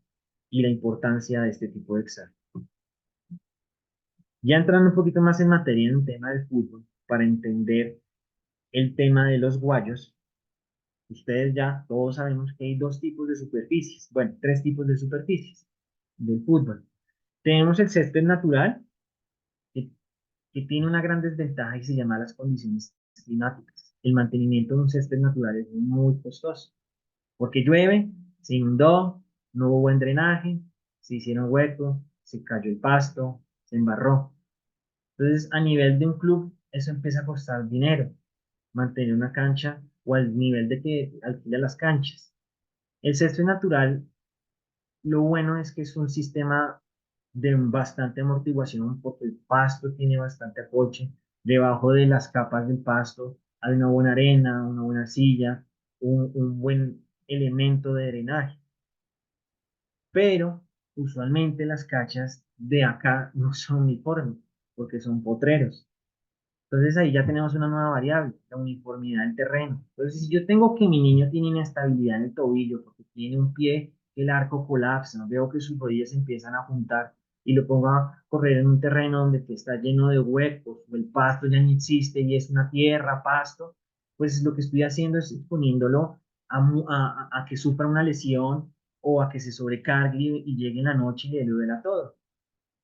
B: y la importancia de este tipo de examen. Ya entrando un poquito más en materia en el tema del fútbol, para entender el tema de los guayos, ustedes ya todos sabemos que hay dos tipos de superficies, bueno, tres tipos de superficies del fútbol. Tenemos el césped natural, que, que tiene una gran desventaja y se llama las condiciones climáticas. El mantenimiento de un césped natural es muy costoso, porque llueve, se inundó, no hubo buen drenaje, se hicieron huecos, se cayó el pasto, se embarró. Entonces, a nivel de un club, eso empieza a costar dinero, mantener una cancha o al nivel de que alquila las canchas. El césped natural, lo bueno es que es un sistema de bastante amortiguación porque el pasto tiene bastante apoyo. Debajo de las capas del pasto hay una buena arena, una buena silla, un buen elemento de drenaje. Pero usualmente las cachas de acá no son uniformes porque son potreros. Entonces ahí ya tenemos una nueva variable, la uniformidad del terreno. Entonces, si yo tengo que mi niño tiene inestabilidad en el tobillo porque tiene un pie que el arco colapsa, veo que sus rodillas se empiezan a juntar y lo pongo a correr en un terreno donde está lleno de huecos o el pasto ya no existe y es una tierra, pasto, pues lo que estoy haciendo es poniéndolo a que sufra una lesión o a que se sobrecargue y llegue en la noche y le duela todo.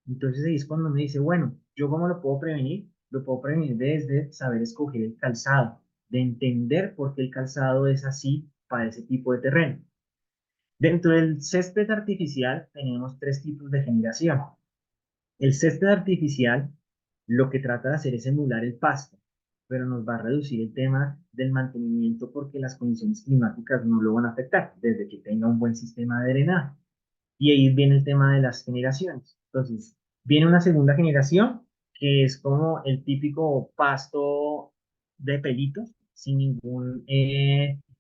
B: Entonces ahí es cuando me dice, bueno, ¿yo cómo lo puedo prevenir? Lo puedo prevenir desde saber escoger el calzado, de entender por qué el calzado es así para ese tipo de terreno. Dentro del césped artificial tenemos tres tipos de generación. El césped artificial lo que trata de hacer es emular el pasto, pero nos va a reducir el tema del mantenimiento porque las condiciones climáticas no lo van a afectar desde que tenga un buen sistema de drenaje. Y ahí viene el tema de las generaciones. Entonces, viene una segunda generación que es como el típico pasto de pelitos, sin ningún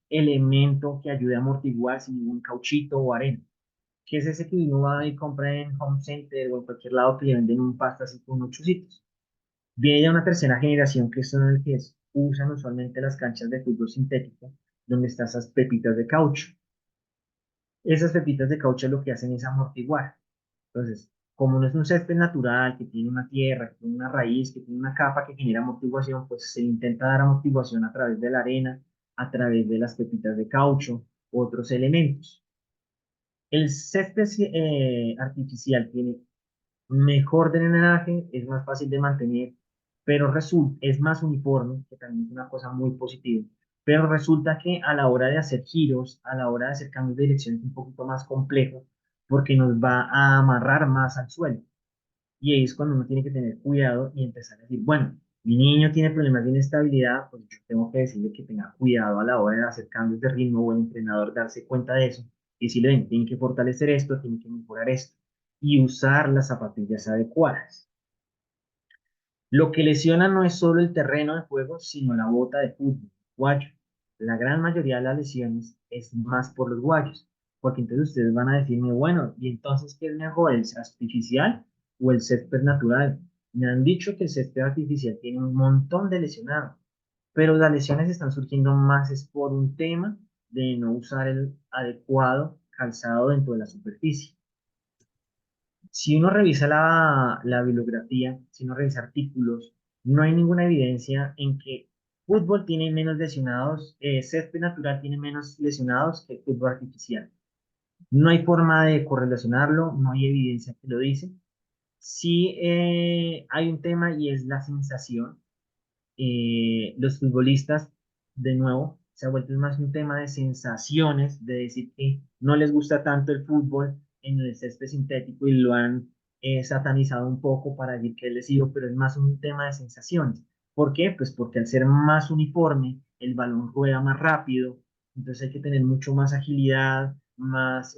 B: elemento que ayude a amortiguar, sin ningún cauchito o arena. Que es ese que uno va y compra en Home Center o en cualquier lado que le venden un pasto así con 8 sitios. Viene ya una tercera generación que son el que usan usualmente las canchas de fútbol sintético, donde están esas pepitas de caucho. Esas pepitas de caucho lo que hacen es amortiguar. Entonces, como no es un césped natural, que tiene una tierra, que tiene una raíz, que tiene una capa que genera amortiguación, pues se intenta dar amortiguación a través de la arena, a través de las pepitas de caucho, otros elementos. El césped artificial tiene mejor drenaje, es más fácil de mantener, pero resulta, es más uniforme, que también es una cosa muy positiva. Pero resulta que a la hora de hacer giros, a la hora de hacer cambios de dirección es un poquito más complejo, porque nos va a amarrar más al suelo. Y ahí es cuando uno tiene que tener cuidado y empezar a decir, bueno, mi niño tiene problemas de inestabilidad, pues yo tengo que decirle que tenga cuidado a la hora de hacer cambios de ritmo o el entrenador darse cuenta de eso y decirle, ven, tiene que fortalecer esto, tiene que mejorar esto y usar las zapatillas adecuadas. Lo que lesiona no es solo el terreno de juego, sino la bota de fútbol, guayo. La gran mayoría de las lesiones es más por los guayos, porque entonces ustedes van a decirme, bueno, ¿y entonces qué es mejor, el artificial o el césped natural? Me han dicho que el césped artificial tiene un montón de lesionados, pero las lesiones están surgiendo más es por un tema de no usar el adecuado calzado dentro de la superficie. Si uno revisa la bibliografía, si uno revisa artículos, no hay ninguna evidencia en que fútbol tiene menos lesionados, césped natural tiene menos lesionados que fútbol artificial. No hay forma de correlacionarlo, no hay evidencia que lo dice. Sí hay un tema y es la sensación. Los futbolistas, de nuevo, se ha vuelto más un tema de sensaciones, de decir que no les gusta tanto el fútbol en el césped sintético y lo han satanizado un poco para decir que es lesivo, pero es más un tema de sensaciones. ¿Por qué? Pues porque al ser más uniforme, el balón rueda más rápido, entonces hay que tener mucho más agilidad, más,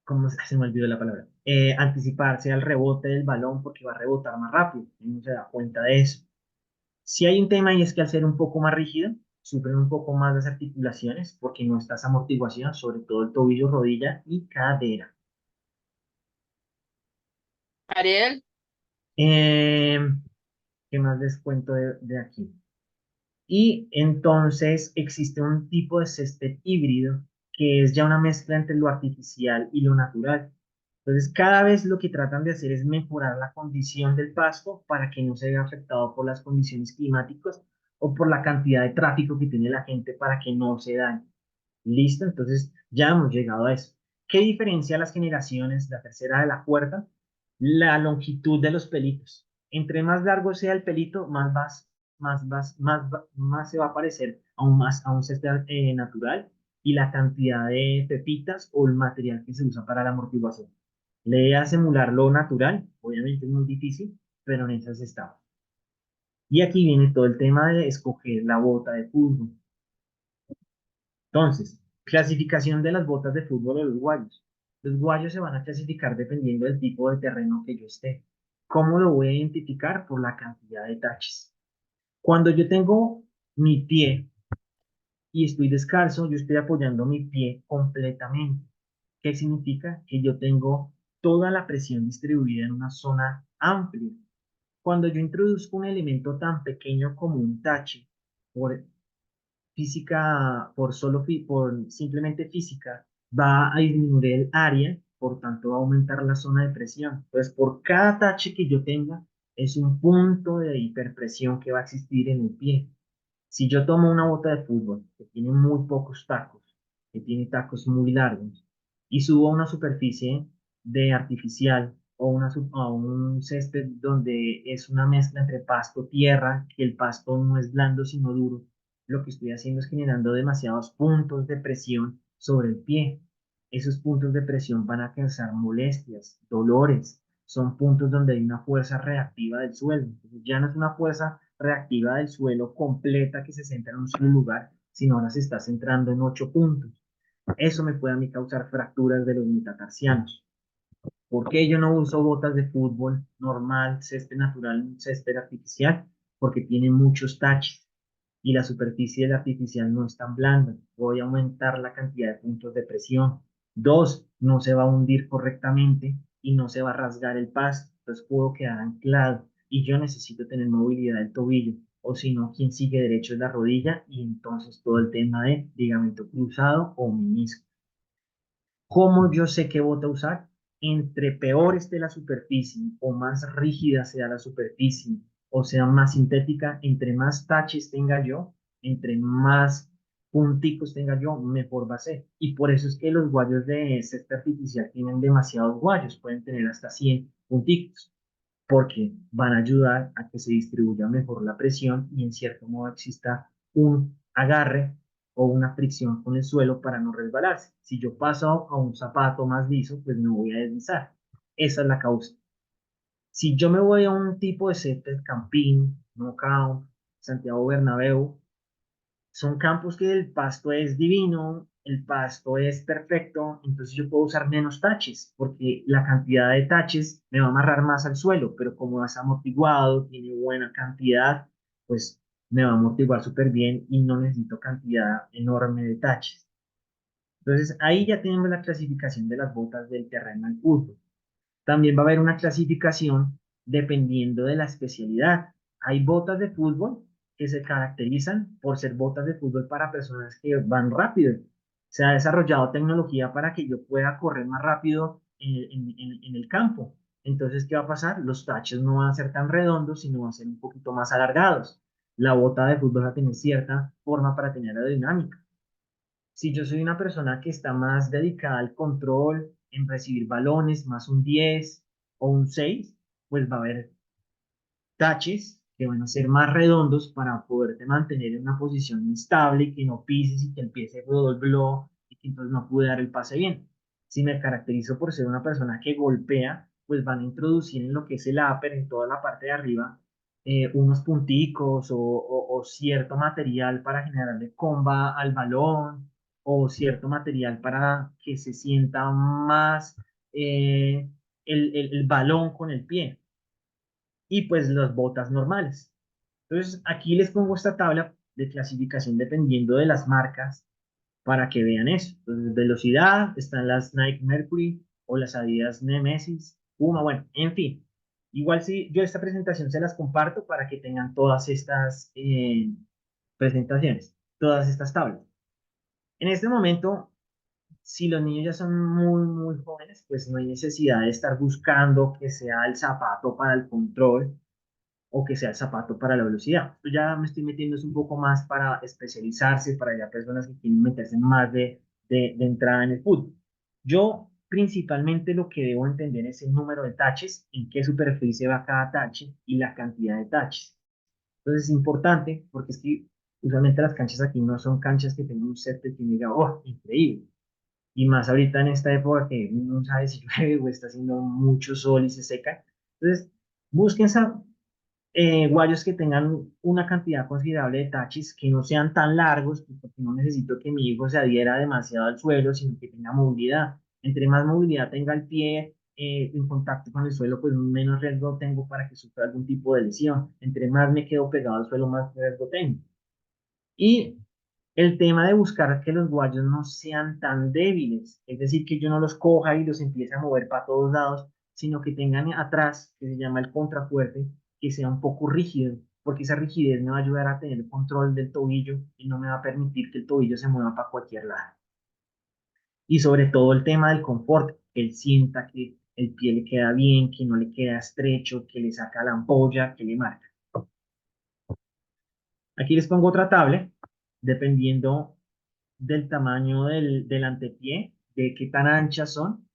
B: ¿cómo se me olvidó la palabra? Anticiparse al rebote del balón porque va a rebotar más rápido, y no se da cuenta de eso. Si hay un tema y es que al ser un poco más rígido, sufren un poco más las articulaciones porque no está esa amortiguación, sobre todo el tobillo, rodilla y cadera.
C: Ariel,
B: Eh, ¿Qué más les cuento de aquí? Y entonces existe un tipo de césped híbrido que es ya una mezcla entre lo artificial y lo natural. Entonces, cada vez lo que tratan de hacer es mejorar la condición del pasto para que no se vea afectado por las condiciones climáticas o por la cantidad de tráfico que tiene la gente para que no se dañe. Listo, entonces ya hemos llegado a eso. ¿Qué diferencia las generaciones, la tercera de la cuarta? La longitud de los pelitos. Entre más largo sea el pelito, más se va a parecer aún más a un césped natural y la cantidad de pepitas o el material que se usa para la amortiguación. Le idea es simular lo natural, obviamente es muy difícil, pero en esas estamos. Y aquí viene todo el tema de escoger la bota de fútbol. Entonces, clasificación de las botas de fútbol o los guayos. Los guayos se van a clasificar dependiendo del tipo de terreno que yo esté. ¿Cómo lo voy a identificar? Por la cantidad de taches. Cuando yo tengo mi pie y estoy descalzo, yo estoy apoyando mi pie completamente. ¿Qué significa? Que yo tengo toda la presión distribuida en una zona amplia. Cuando yo introduzco un elemento tan pequeño como un tache, por física, por simplemente física, va a disminuir el área, por tanto va a aumentar la zona de presión. Entonces, por cada tache que yo tenga, es un punto de hiperpresión que va a existir en el pie. Si yo tomo una bota de fútbol que tiene muy pocos tacos, que tiene tacos muy largos, y subo a una superficie de artificial a un césped donde es una mezcla entre pasto, tierra, que el pasto no es blando sino duro, lo que estoy haciendo es generando demasiados puntos de presión sobre el pie. Esos puntos de presión van a causar molestias, dolores. Son puntos donde hay una fuerza reactiva del suelo. Entonces, ya no es una fuerza reactiva del suelo completa que se centra en un solo lugar, sino ahora se está centrando en 8 puntos. Eso me puede a mí causar fracturas de los metatarsianos. ¿Por qué yo no uso botas de fútbol normal, césped natural, césped artificial? Porque tiene muchos taches y la superficie del artificial no es tan blanda. Voy a aumentar la cantidad de puntos de presión. Dos, no se va a hundir correctamente y no se va a rasgar el pasto. Entonces puedo quedar anclado y yo necesito tener movilidad del tobillo. O si no, quien sigue derecho es la rodilla y entonces todo el tema de ligamento cruzado o menisco. ¿Cómo yo sé qué bota usar? Entre peor esté la superficie o más rígida sea la superficie o sea más sintética, entre más taches tenga yo, entre más punticos tenga yo, mejor va a ser. Y por eso es que los guayos de césped artificial tienen demasiados guayos, pueden tener hasta 100 punticos, porque van a ayudar a que se distribuya mejor la presión y en cierto modo exista un agarre o una fricción con el suelo para no resbalarse. Si yo paso a un zapato más liso, pues me voy a deslizar. Esa es la causa. Si yo me voy a un tipo de césped, Campín, Knockout, Santiago Bernabéu, son campos que el pasto es divino, el pasto es perfecto, entonces yo puedo usar menos taches, porque la cantidad de taches me va a amarrar más al suelo, pero como es amortiguado, tiene buena cantidad, pues me va a amortiguar súper bien y no necesito cantidad enorme de taches. Entonces ahí ya tenemos la clasificación de las botas del terreno al fútbol. También va a haber una clasificación dependiendo de la especialidad. Hay botas de fútbol que se caracterizan por ser botas de fútbol para personas que van rápido. Se ha desarrollado tecnología para que yo pueda correr más rápido en el campo. Entonces, ¿qué va a pasar? Los taches no van a ser tan redondos, sino van a ser un poquito más alargados. La bota de fútbol va a tener cierta forma para tener aerodinámica. Si yo soy una persona que está más dedicada al control, en recibir balones, más un 10 o un 6, pues va a haber taches que van a ser más redondos para poderte mantener en una posición estable, que no pises y que el pie se dobló y que entonces no pude dar el pase bien. Si me caracterizo por ser una persona que golpea, pues van a introducir en lo que es el upper, en toda la parte de arriba, unos punticos o cierto material para generarle comba al balón o cierto material para que se sienta más el balón con el pie y pues las botas normales. Entonces, aquí les pongo esta tabla de clasificación dependiendo de las marcas para que vean eso. Entonces, velocidad, están las Nike Mercury o las Adidas Nemesis, Puma, bueno, en fin. Igual si yo esta presentación se las comparto para que tengan todas estas presentaciones, todas estas tablas. En este momento, si los niños ya son muy jóvenes, pues no hay necesidad de estar buscando que sea el zapato para el control o que sea el zapato para la velocidad. Yo ya me estoy metiendo es un poco más para especializarse, para ya personas que quieren meterse más de entrada en el fútbol. Yo principalmente lo que debo entender es el número de taches, en qué superficie va cada tache y la cantidad de taches. Entonces es importante porque es que usualmente las canchas aquí no son canchas que tengan un set que diga, oh, increíble. Y más ahorita en esta época que uno no sabe si llueve o está haciendo mucho sol y se seca. Entonces, busquen guayos que tengan una cantidad considerable de tachis, que no sean tan largos, pues, porque no necesito que mi hijo se adhiera demasiado al suelo, sino que tenga movilidad. Entre más movilidad tenga el pie en contacto con el suelo, pues menos riesgo tengo para que sufra algún tipo de lesión. Entre más me quedo pegado al suelo, más riesgo tengo. Y el tema de buscar que los guayos no sean tan débiles, es decir, que yo no los coja y los empiece a mover para todos lados, sino que tengan atrás, que se llama el contrafuerte, que sea un poco rígido, porque esa rigidez me va a ayudar a tener el control del tobillo y no me va a permitir que el tobillo se mueva para cualquier lado. Y sobre todo el tema del confort, que él sienta que el pie le queda bien, que no le queda estrecho, que le saca la ampolla, que le marca. Aquí les pongo otra tabla, dependiendo del tamaño del antepié, de qué tan anchas son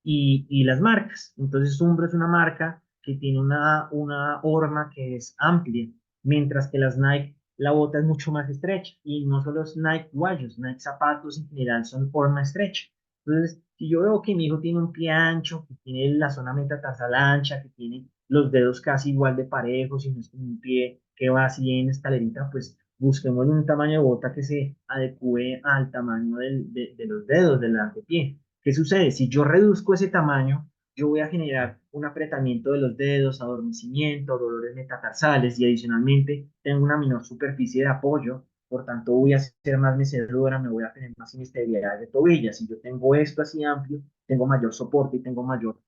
B: y las marcas. Entonces, Umbro es una marca que tiene una horma que es amplia, mientras que las Nike, la bota es mucho más estrecha. Y no solo es Nike guayos, Nike zapatos en general son forma estrecha. Entonces, si yo veo que mi hijo tiene un pie ancho, que tiene la zona metatarsal ancha, que tiene los dedos casi igual de parejos, y no es como un pie que va así en escalerita, pues busquemos un tamaño de bota que se adecue al tamaño de los dedos del antepié. ¿Qué sucede? Si yo reduzco ese tamaño, yo voy a generar un apretamiento de los dedos, adormecimiento, dolores metatarsales y adicionalmente tengo una menor superficie de apoyo, por tanto voy a ser más mecedora, me voy a tener más inestabilidad de tobillas. Si yo tengo esto así amplio, tengo mayor soporte y tengo mayor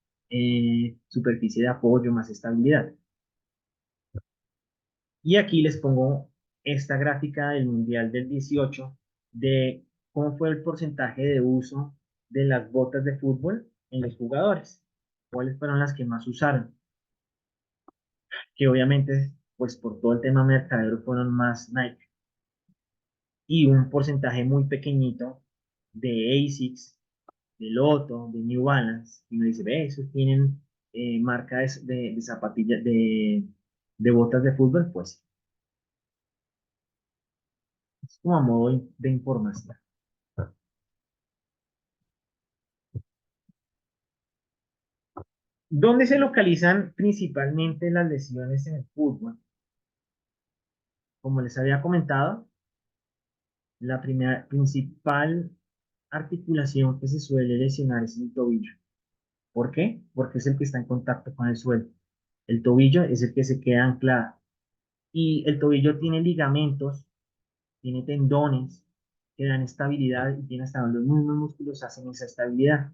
B: superficie de apoyo, más estabilidad. Y aquí les pongo esta gráfica del Mundial del 18 de cómo fue el porcentaje de uso de las botas de fútbol en los jugadores. ¿Cuáles fueron las que más usaron? Que obviamente, pues por todo el tema mercadero fueron más Nike. Y un porcentaje muy pequeñito de ASICS, de Lotto, de New Balance. Y me dice, ve, esos tienen marca de zapatillas, de botas de fútbol, pues como a modo de información. ¿Dónde se localizan principalmente las lesiones en el fútbol? Como les había comentado, la primera principal articulación que se suele lesionar es el tobillo. ¿Por qué? Porque es el que está en contacto con el suelo. El tobillo es el que se queda anclado. Y el tobillo tiene ligamentos, tiene tendones que dan estabilidad y tiene hasta los mismos músculos hacen esa estabilidad.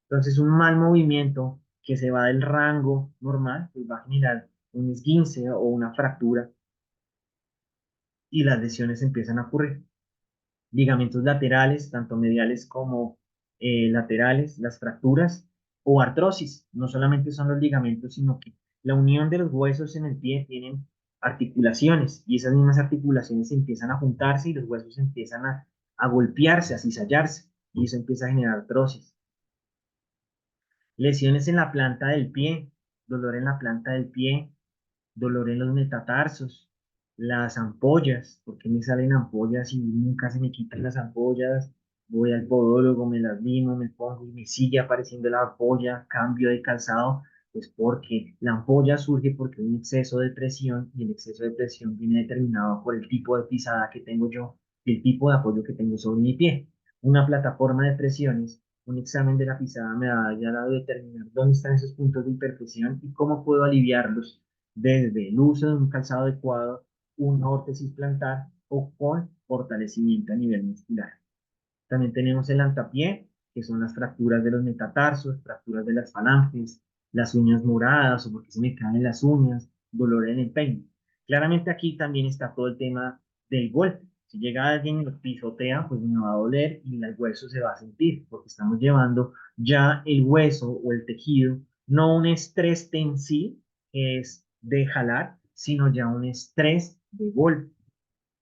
B: Entonces, un mal movimiento que se va del rango normal, pues va a generar un esguince o una fractura y las lesiones empiezan a ocurrir. Ligamentos laterales, tanto mediales como laterales, las fracturas o artrosis. No solamente son los ligamentos, sino que la unión de los huesos en el pie tienen articulaciones y esas mismas articulaciones empiezan a juntarse y los huesos empiezan a golpearse, a cizallarse y eso empieza a generar artrosis. Lesiones en la planta del pie, dolor en la planta del pie, dolor en los metatarsos, las ampollas, porque me salen ampollas y nunca se me quitan las ampollas, voy al podólogo, me las limo, me pongo y me sigue apareciendo la ampolla, cambio de calzado, pues porque la ampolla surge porque hay un exceso de presión y el exceso de presión viene determinado por el tipo de pisada que tengo yo y el tipo de apoyo que tengo sobre mi pie. Una plataforma de presiones, un examen de la pisada me da ya dado determinar dónde están esos puntos de imperfección y cómo puedo aliviarlos desde el uso de un calzado adecuado, una órtesis plantar o con fortalecimiento a nivel muscular. También tenemos el antapié, que son las fracturas de los metatarsos, fracturas de las falanges, las uñas moradas o porque se me caen las uñas, dolor en el peine. Claramente aquí también está todo el tema del golpe. Si llega alguien y lo pisotea, pues me va a doler y el hueso se va a sentir, porque estamos llevando ya el hueso o el tejido, no un estrés tensil, que es de jalar, sino ya un estrés de golpe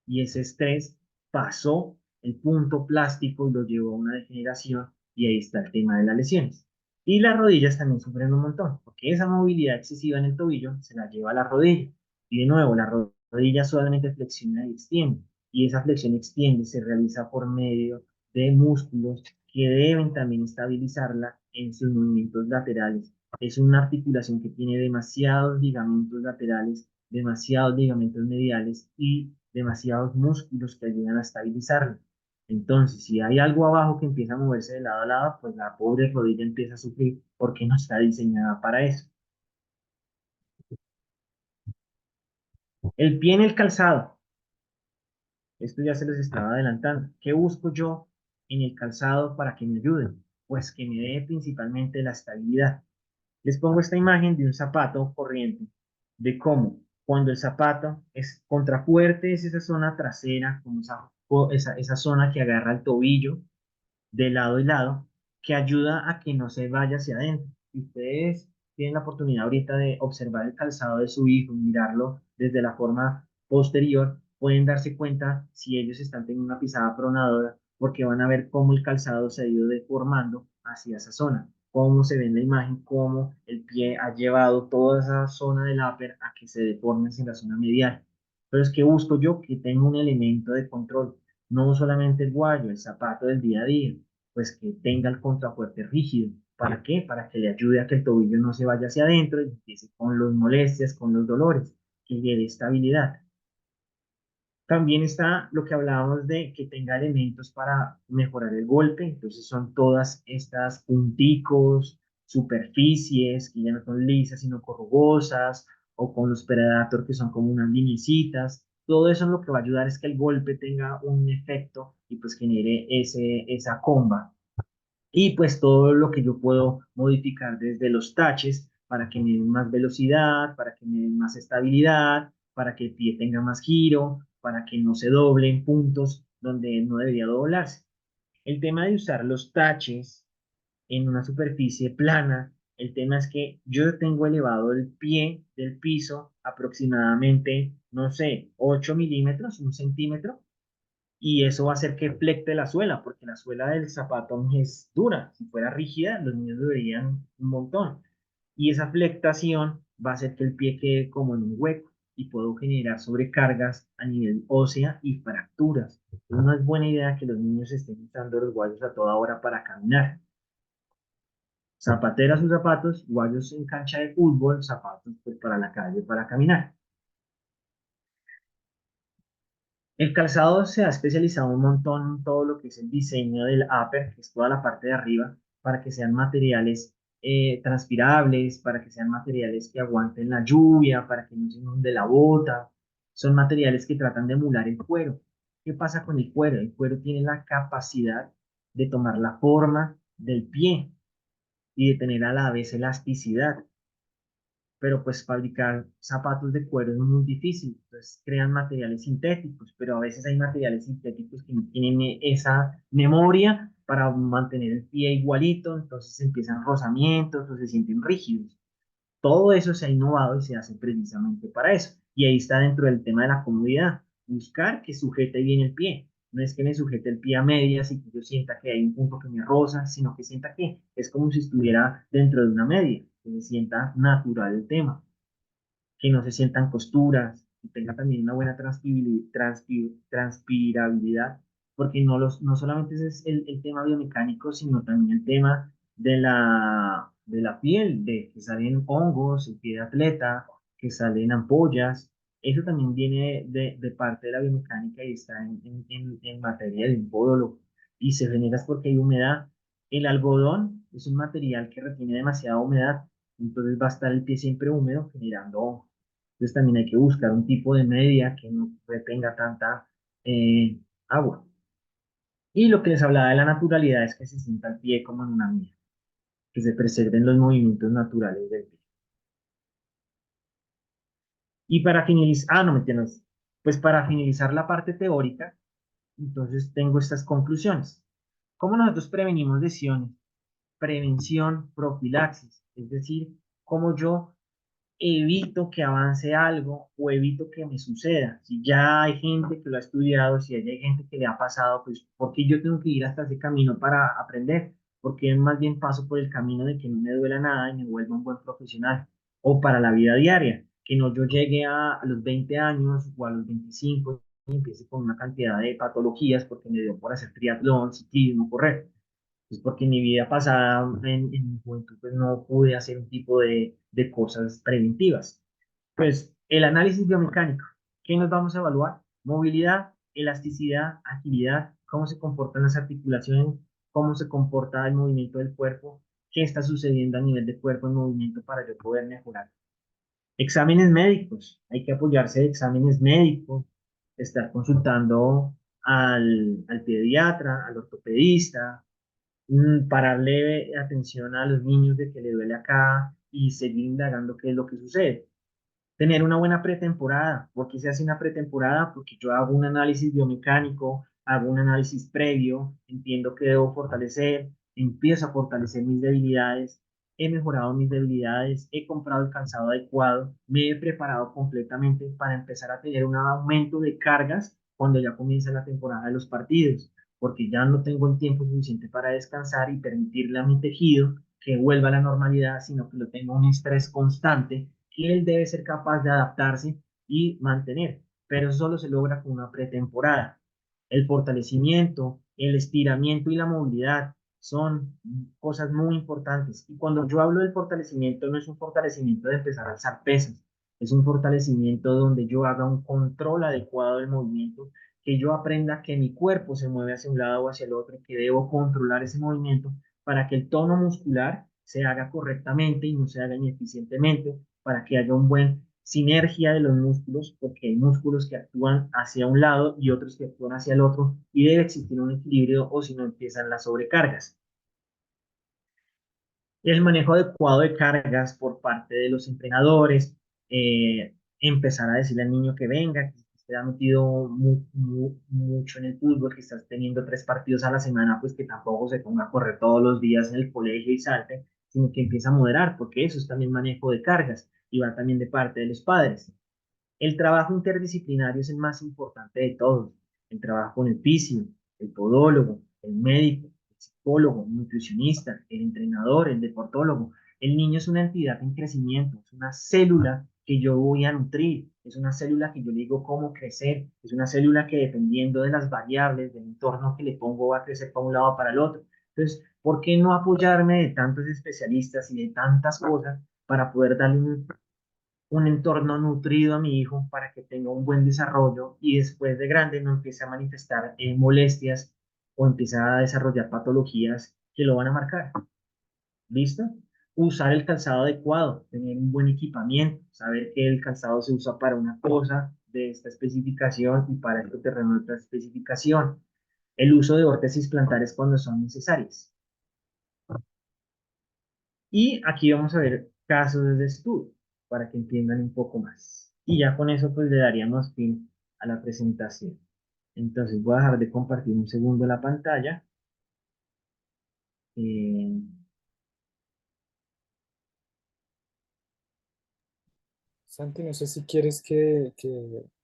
B: y ese estrés pasó el punto plástico y lo llevó a una degeneración y ahí está el tema de las lesiones. Y las rodillas también sufren un montón, porque esa movilidad excesiva en el tobillo se la lleva a la rodilla. Y de nuevo, la rodilla solamente flexiona y extiende. Y esa flexión y extiende se realiza por medio de músculos que deben también estabilizarla en sus movimientos laterales. Es una articulación que tiene demasiados ligamentos laterales, demasiados ligamentos mediales y demasiados músculos que ayudan a estabilizarlo. Entonces, si hay algo abajo que empieza a moverse de lado a lado, pues la pobre rodilla empieza a sufrir porque no está diseñada para eso. El pie en el calzado. Esto ya se les estaba adelantando. ¿Qué busco yo en el calzado para que me ayuden? Pues que me dé principalmente la estabilidad. Les pongo esta imagen de un zapato corriente, de cómo cuando el zapato es contrafuerte, es esa zona trasera, como esa zona que agarra el tobillo de lado y lado, que ayuda a que no se vaya hacia adentro. Si ustedes tienen la oportunidad ahorita de observar el calzado de su hijo, mirarlo desde la forma posterior, pueden darse cuenta si ellos están teniendo una pisada pronadora, porque van a ver cómo el calzado se ha ido deformando hacia esa zona, cómo se ve en la imagen, cómo el pie ha llevado toda esa zona del upper a que se deforme hacia la zona medial. Pero es que busco yo que tenga un elemento de control, no solamente el guayo, el zapato del día a día, pues que tenga el contrafuerte rígido. ¿Para qué? Para que le ayude a que el tobillo no se vaya hacia adentro y empiece con las molestias, con los dolores, que le dé estabilidad. También está lo que hablábamos de que tenga elementos para mejorar el golpe, entonces son todas estas punticos, superficies que ya no son lisas sino corrugosas, o con los predator que son como unas lineecitas. Todo eso lo que va a ayudar es que el golpe tenga un efecto y pues genere esa comba. Y pues todo lo que yo puedo modificar desde los taches para que me den más velocidad, para que me den más estabilidad, para que el pie tenga más giro, para que no se doble en puntos donde no debería doblarse. El tema de usar los taches en una superficie plana, el tema es que yo tengo elevado el pie del piso aproximadamente, no sé, 8 milímetros, 1 centímetro, y eso va a hacer que flecte la suela, porque la suela del zapato es dura. Si fuera rígida, los niños lo verían un montón. Y esa flectación va a hacer que el pie quede como en un hueco. y puedo generar sobrecargas a nivel ósea y fracturas. Entonces, no es buena idea que los niños estén usando los guayos a toda hora para caminar. Zapateras sus zapatos, guayos en cancha de fútbol, zapatos pues, para la calle, para caminar. El calzado se ha especializado un montón en todo lo que es el diseño del upper, que es toda la parte de arriba, para que sean materiales transpirables, para que sean materiales que aguanten la lluvia, para que no se inunde la bota. Son materiales que tratan de emular el cuero. ¿Qué pasa con el cuero? El cuero tiene la capacidad de tomar la forma del pie y de tener a la vez elasticidad, pero pues fabricar zapatos de cuero es muy difícil, entonces crean materiales sintéticos, pero a veces hay materiales sintéticos que no tienen esa memoria para mantener el pie igualito, entonces empiezan rozamientos o se sienten rígidos. Todo eso se ha innovado y se hace precisamente para eso. Y ahí está dentro del tema de la comodidad, buscar que sujete bien el pie. No es que me sujete el pie a medias y que yo sienta que hay un punto que me roza, sino que sienta que es como si estuviera dentro de una media, que se sienta natural el tema, que no se sientan costuras, que tenga también una buena transpirabilidad, porque no solamente es el tema biomecánico, sino también el tema de la piel, de que salen hongos, el pie de atleta, que salen ampollas. Eso también viene de parte de la biomecánica y está en materia de un podólogo. Y se genera es porque hay humedad. El algodón es un material que retiene demasiada humedad, entonces va a estar el pie siempre húmedo generando hongos. Entonces también hay que buscar un tipo de media que no retenga tanta agua. Y lo que les hablaba de la naturalidad es que se sienta el pie como en una mía, que se preserven los movimientos naturales del pie. Y para finalizar, no me entiendes, pues para finalizar la parte teórica, entonces tengo estas conclusiones. ¿Cómo nosotros prevenimos lesiones? Prevención, profilaxis, es decir, cómo yo evito que avance algo o evito que me suceda. Si ya hay gente que lo ha estudiado, si hay gente que le ha pasado, pues ¿por qué yo tengo que ir hasta ese camino para aprender? Porque más bien paso por el camino de que no me duela nada y me vuelva un buen profesional. O para la vida diaria, que no yo llegue a los 20 años o a los 25 y empiece con una cantidad de patologías porque me dio por hacer triatlón, ciclismo, correr. Es porque en mi vida pasada, en mi juventud, pues no pude hacer un tipo de cosas preventivas. Pues el análisis biomecánico, ¿qué nos vamos a evaluar? Movilidad, elasticidad, agilidad, cómo se comportan las articulaciones, cómo se comporta el movimiento del cuerpo, qué está sucediendo a nivel de cuerpo en movimiento para yo poder mejorar. Exámenes médicos, hay que apoyarse de exámenes médicos, estar consultando al pediatra, al ortopedista, pararle atención a los niños de que le duele acá y seguir indagando qué es lo que sucede. Tener una buena pretemporada. ¿Por qué se hace una pretemporada? Porque yo hago un análisis biomecánico, hago un análisis previo, entiendo que debo fortalecer, empiezo a fortalecer mis debilidades, he mejorado mis debilidades, he comprado el calzado adecuado, me he preparado completamente para empezar a tener un aumento de cargas cuando ya comienza la temporada de los partidos, porque ya no tengo el tiempo suficiente para descansar y permitirle a mi tejido que vuelva a la normalidad, sino que lo tengo un estrés constante que él debe ser capaz de adaptarse y mantener, pero eso solo se logra con una pretemporada. El fortalecimiento, el estiramiento y la movilidad son cosas muy importantes. Y cuando yo hablo del fortalecimiento, no es un fortalecimiento de empezar a alzar pesas, es un fortalecimiento donde yo haga un control adecuado del movimiento, que yo aprenda que mi cuerpo se mueve hacia un lado o hacia el otro, que debo controlar ese movimiento para que el tono muscular se haga correctamente y no se haga ineficientemente, para que haya un buen sinergia de los músculos, porque hay músculos que actúan hacia un lado y otros que actúan hacia el otro, y debe existir un equilibrio o si no empiezan las sobrecargas. El manejo adecuado de cargas por parte de los entrenadores, empezar a decirle al niño que venga, que se ha metido mucho en el fútbol, que estás teniendo 3 partidos a la semana, pues que tampoco se ponga a correr todos los días en el colegio y salte, sino que empieza a moderar, porque eso es también manejo de cargas y va también de parte de los padres. El trabajo interdisciplinario es el más importante de todos. El trabajo con el fisio, el podólogo, el médico, el psicólogo, el nutricionista, el entrenador, el deportólogo. El niño es una entidad en crecimiento, es una célula que yo voy a nutrir. Es una célula que yo le digo cómo crecer, es una célula que dependiendo de las variables del entorno que le pongo va a crecer para un lado o para el otro. Entonces, ¿por qué no apoyarme de tantos especialistas y de tantas cosas para poder darle un entorno nutrido a mi hijo para que tenga un buen desarrollo y después de grande no empiece a manifestar molestias o empiece a desarrollar patologías que lo van a marcar? ¿Listo? Usar el calzado adecuado, tener un buen equipamiento, saber que el calzado se usa para una cosa de esta especificación y para este terreno de otra especificación. El uso de órtesis plantares cuando son necesarias. Y aquí vamos a ver casos de estudio para que entiendan un poco más. Y ya con eso pues le daríamos fin a la presentación. Entonces voy a dejar de compartir un segundo la pantalla. Eh,
A: Santi, no sé si quieres que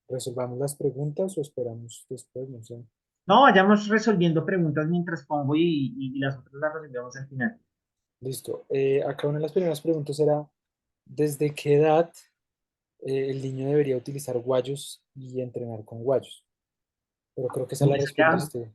A: resolvamos las preguntas o esperamos después, no sé.
B: no, vayamos resolviendo preguntas mientras pongo y las otras las resolvemos al final.
A: Listo. Acá una de las primeras preguntas era, ¿desde qué edad el niño debería utilizar guayos y entrenar con guayos? Pero creo que esa
B: Uy,
A: la
B: eso ya,
A: respondiste.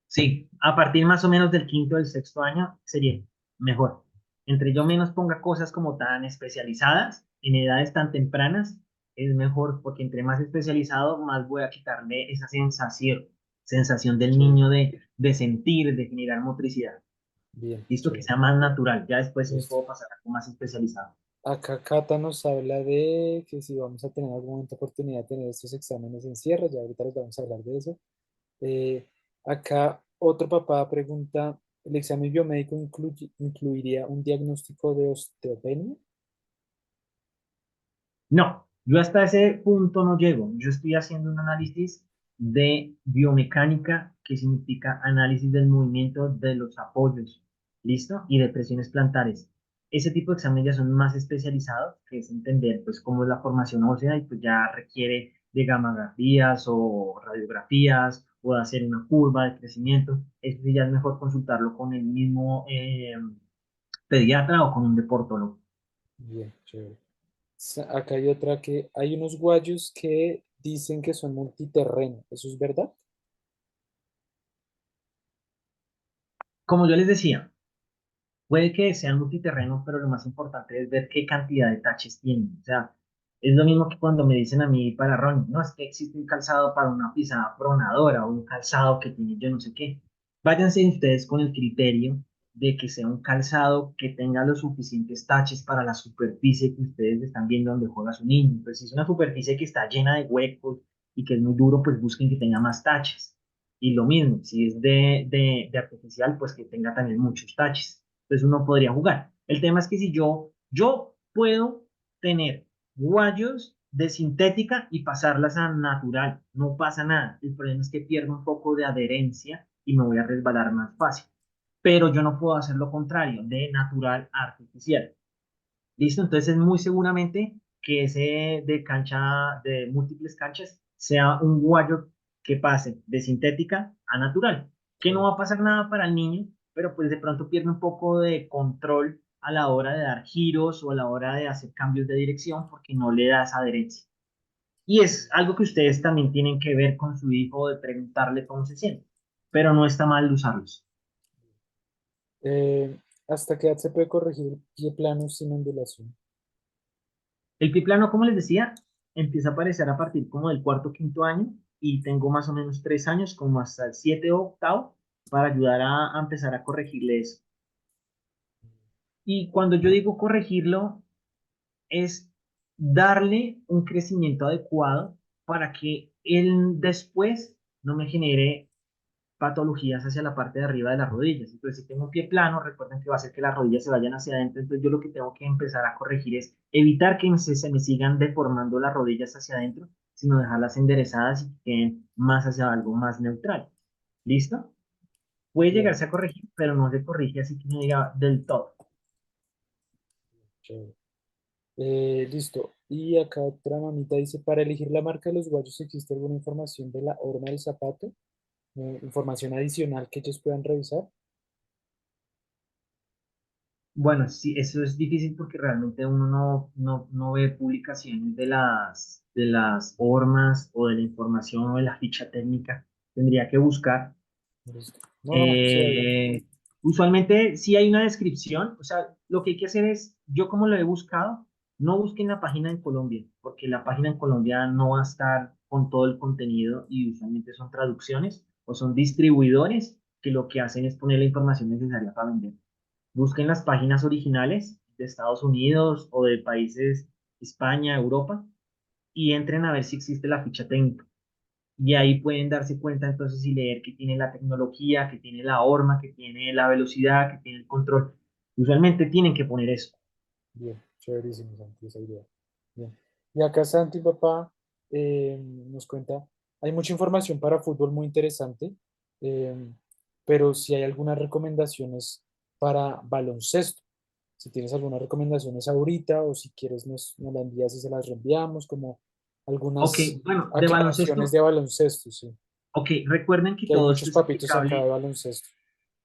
B: sí, a partir más o menos del quinto o del sexto año sería mejor. Entre yo menos ponga cosas como tan especializadas en edades tan tempranas, es mejor porque entre más especializado, más voy a quitarle esa sensación del
A: Chévere.
B: niño de sentir, de generar motricidad.
A: Bien,
B: Listo, que
A: chévere.
B: sea más natural. Ya después sí me
A: Listo.
B: puedo pasar a algo más especializado.
A: Acá Cata nos habla de que si vamos a tener algún momento oportunidad de tener estos exámenes en cierre, ya ahorita les vamos a hablar de eso. Eh, Acá otro papá pregunta, ¿el examen biomédico incluiría un diagnóstico de osteopenia?
B: No, yo hasta ese punto no llego. Yo estoy haciendo un análisis de biomecánica, que significa análisis del movimiento de los apoyos, ¿listo? Y de presiones plantares. Ese tipo de exámenes ya son más especializados, que es entender pues cómo es la formación ósea y pues ya requiere de gamografías o radiografías o de hacer una curva de crecimiento. Eso sí ya es mejor consultarlo con el mismo pediatra o con un deportólogo.
A: Bien, chévere. Acá hay otra que hay unos guayos que dicen que son multiterreno. ¿Eso es verdad?
B: Como yo les decía, puede que sean multiterreno, pero lo más importante es ver qué cantidad de taches tienen. O sea, es lo mismo que cuando me dicen a mí para Ronnie, no, es que existe un calzado para una pisada pronadora o un calzado que tiene yo no sé qué. Váyanse ustedes con el criterio de que sea un calzado que tenga los suficientes taches para la superficie que ustedes están viendo donde juega su niño. Entonces, si es una superficie que está llena de huecos y que es muy duro, pues busquen que tenga más taches. Y lo mismo, si es de artificial, pues que tenga también muchos taches. Entonces uno podría jugar. El tema es que si yo puedo tener guayos de sintética y pasarlas a natural, no pasa nada. El problema es que pierdo un poco de adherencia y me voy a resbalar más fácil. Pero yo no puedo hacer lo contrario, de natural a artificial. ¿Listo? Entonces es muy seguramente que ese de cancha, de múltiples canchas, sea un guayo que pase de sintética a natural, que no
A: Ok,
B: va a pasar nada para el niño, pero pues de pronto pierde un poco de control a la hora de dar giros o a la hora de hacer cambios de dirección porque no le da esa adherencia. Y es algo que ustedes también tienen que ver con su hijo, de preguntarle cómo se siente, pero no está mal usarlos.
A: ¿Hasta qué edad se puede corregir el pie plano sin ondulación?
B: El biplano, como les decía, empieza a aparecer a partir como del cuarto o quinto año y tengo más o menos 3 años, como hasta el 7 o octavo, para ayudar a empezar a corregirle eso. Y cuando yo digo corregirlo, es darle un crecimiento adecuado para que él después no me genere patologías hacia la parte de arriba de las rodillas. Entonces, si tengo un pie plano, recuerden que va a hacer que las rodillas se vayan hacia adentro. Entonces, yo lo que tengo que empezar a corregir es evitar que se me sigan deformando las rodillas hacia adentro, sino dejarlas enderezadas y que queden más hacia algo más neutral. ¿Listo? Puede
A: Bien,
B: llegarse a corregir, pero no se corrige así que no diga del todo.
A: chévere. Listo. Y acá otra mamita dice, para elegir la marca de los guayos, ¿existe alguna información de la horma del zapato? Información adicional que ellos puedan revisar.
B: Bueno, sí, eso es difícil porque realmente uno no ve publicaciones de las hormas o de la información o de la ficha técnica. Tendría que buscar.
A: Listo. No, chévere.
B: Eh, Usualmente sí hay una descripción, o sea, lo que hay que hacer es, yo como lo he buscado, no busquen la página en Colombia, porque la página en Colombia no va a estar con todo el contenido y usualmente son traducciones o son distribuidores que lo que hacen es poner la información necesaria para vender. Busquen las páginas originales de Estados Unidos o de países, España, Europa, y entren a ver si existe la ficha técnica. Y ahí pueden darse cuenta entonces y leer que tiene la tecnología, que tiene la horma, que tiene la velocidad, que tiene el control. Usualmente tienen que poner eso.
A: Bien, chéverísimo, Santi, esa idea. Bien. Y acá Santi, papá, nos cuenta, hay mucha información para fútbol muy interesante, eh, pero si hay algunas recomendaciones para baloncesto. Si tienes algunas recomendaciones ahorita o si quieres nos la envías y se las reenviamos, como
B: Ok,
A: algunas
B: bueno, de
A: aclaraciones
B: baloncesto,
A: de baloncesto, sí.
B: ok, recuerden que
A: Que hay
B: todo esto
A: muchos
B: es
A: papitos acá de
B: aplicable.
A: baloncesto.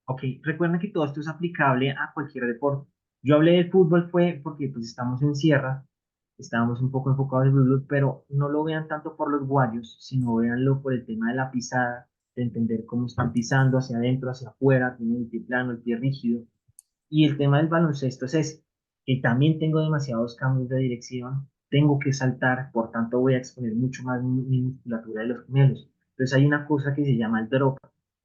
B: Ok, recuerden que todo esto es aplicable a cualquier deporte. Yo hablé del fútbol fue porque pues estamos en sierra, estábamos un poco enfocados en el fútbol, pero no lo vean tanto por los guayos, sino véanlo por el tema de la pisada, de entender cómo están pisando hacia adentro, hacia afuera, tienen el pie plano, el pie rígido. Y el tema del baloncesto es ese, que también tengo demasiados cambios de dirección, tengo que saltar, por tanto voy a exponer mucho más mi musculatura de los gemelos. Entonces hay una cosa que se llama el drop.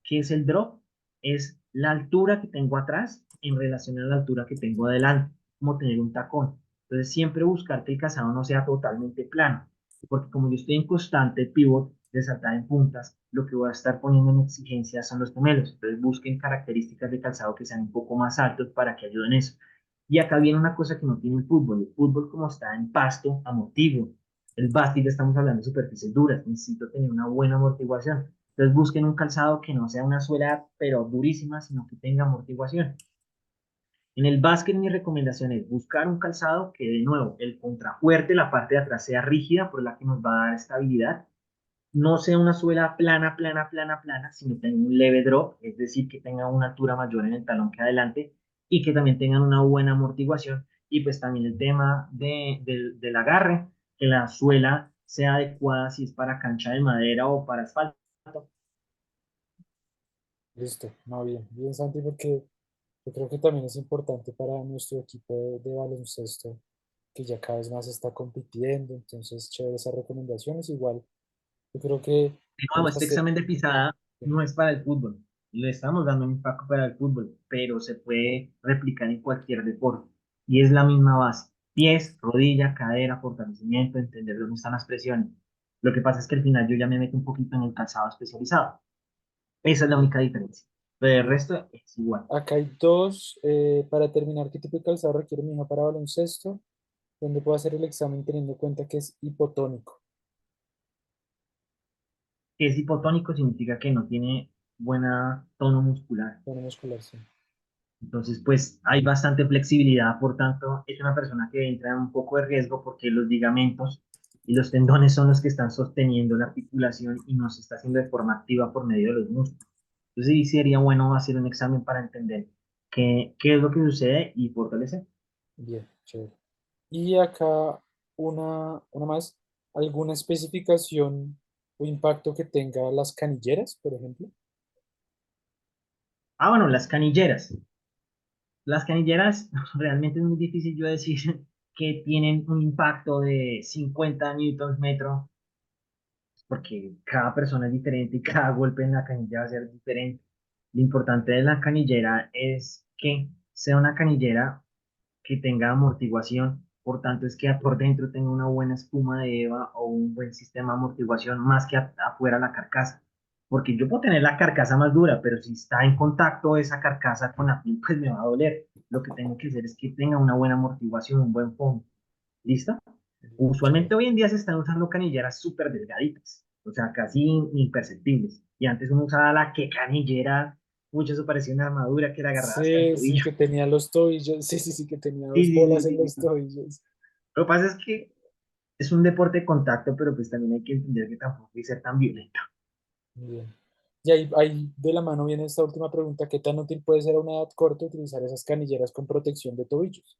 B: ¿Qué es el drop? Es la altura que tengo atrás en relación a la altura que tengo adelante, como tener un tacón. Entonces siempre buscar que el calzado no sea totalmente plano, porque como yo estoy en constante pivot de saltar en puntas, lo que voy a estar poniendo en exigencia son los gemelos. Entonces busquen características de calzado que sean un poco más altos para que ayuden eso. Y acá viene una cosa que no tiene el fútbol. El fútbol como está en pasto, amortiguo. El básquet estamos hablando de superficies duras. Necesito tener una buena amortiguación. Entonces busquen un calzado que no sea una suela pero durísima, sino que tenga amortiguación. En el básquet mi recomendación es buscar un calzado que de nuevo el contrafuerte, la parte de atrás sea rígida, por la que nos va a dar estabilidad, no sea una suela plana, plana, plana, plana, sino tenga un leve drop, es decir, que tenga una altura mayor en el talón que adelante y que también tengan una buena amortiguación. Y pues también el tema del agarre, que la suela sea adecuada si es para cancha de madera o para asfalto.
A: Listo, no, bien, bien Santi, porque yo creo que también es importante para nuestro equipo de baloncesto, que ya cada vez más está compitiendo, entonces chévere esas recomendaciones. Igual, yo creo que
B: De nuevo,
A: vamos a
B: este
A: hacer,
B: examen de pisada no es para el fútbol. Le estamos dando un impacto para el fútbol, pero se puede replicar en cualquier deporte. Y es la misma base. Pies, rodilla, cadera, fortalecimiento, entender dónde están las presiones. Lo que pasa es que al final yo ya me meto un poquito en el calzado especializado. Esa es la
A: bien,
B: única diferencia. Pero el
A: bien.
B: resto es igual.
A: Acá hay dos, para terminar, ¿qué tipo de calzado requiere mi hija para baloncesto? ¿Dónde puedo hacer el examen teniendo en cuenta que es hipotónico?
B: Que es hipotónico significa que no tiene buena tono muscular.
A: Tono muscular, sí.
B: Entonces, pues hay bastante flexibilidad, por tanto, es una persona que entra en un poco de riesgo porque los ligamentos y los tendones son los que están sosteniendo la articulación y no se está haciendo de forma activa por medio de los músculos. Entonces, sí sería bueno hacer un examen para entender qué es lo que sucede y fortalecer.
A: Bien, chévere. Y acá una más, ¿alguna especificación o impacto que tenga las canilleras, por ejemplo?
B: Ah, bueno, las canilleras. Las canilleras, realmente es muy difícil yo decir que tienen un impacto de 50 newtons metro porque cada persona es diferente y cada golpe en la canilla va a ser diferente. Lo importante de la canillera es que sea una canillera que tenga amortiguación, por tanto es que por dentro tenga una buena espuma de EVA o un buen sistema de amortiguación más que afuera la carcasa. Porque yo puedo tener la carcasa más dura, pero si está en contacto esa carcasa con la piel, pues me va a doler. Lo que tengo que hacer es que tenga una buena amortiguación, un buen fondo. ¿Listo?
A: Bien,
B: Usualmente
A: chévere.
B: hoy en día se están usando canilleras súper delgaditas, o sea, casi imperceptibles. Y antes uno usaba la que canillera, mucho eso parecía una armadura que le agarraba hasta el
A: Sí, sí,
B: tobillo.
A: que tenía los tobillos, sí, sí, sí, que tenía
B: Sí,
A: dos
B: sí,
A: bolas
B: sí,
A: en
B: sí,
A: los
B: sí.
A: tobillos.
B: Lo que pasa es que es un deporte de contacto, pero pues también hay que entender que tampoco hay que ser tan violento.
A: Bien. Y ahí de la mano viene esta última pregunta, ¿qué tan útil puede ser a una edad corta utilizar esas canilleras con protección de tobillos?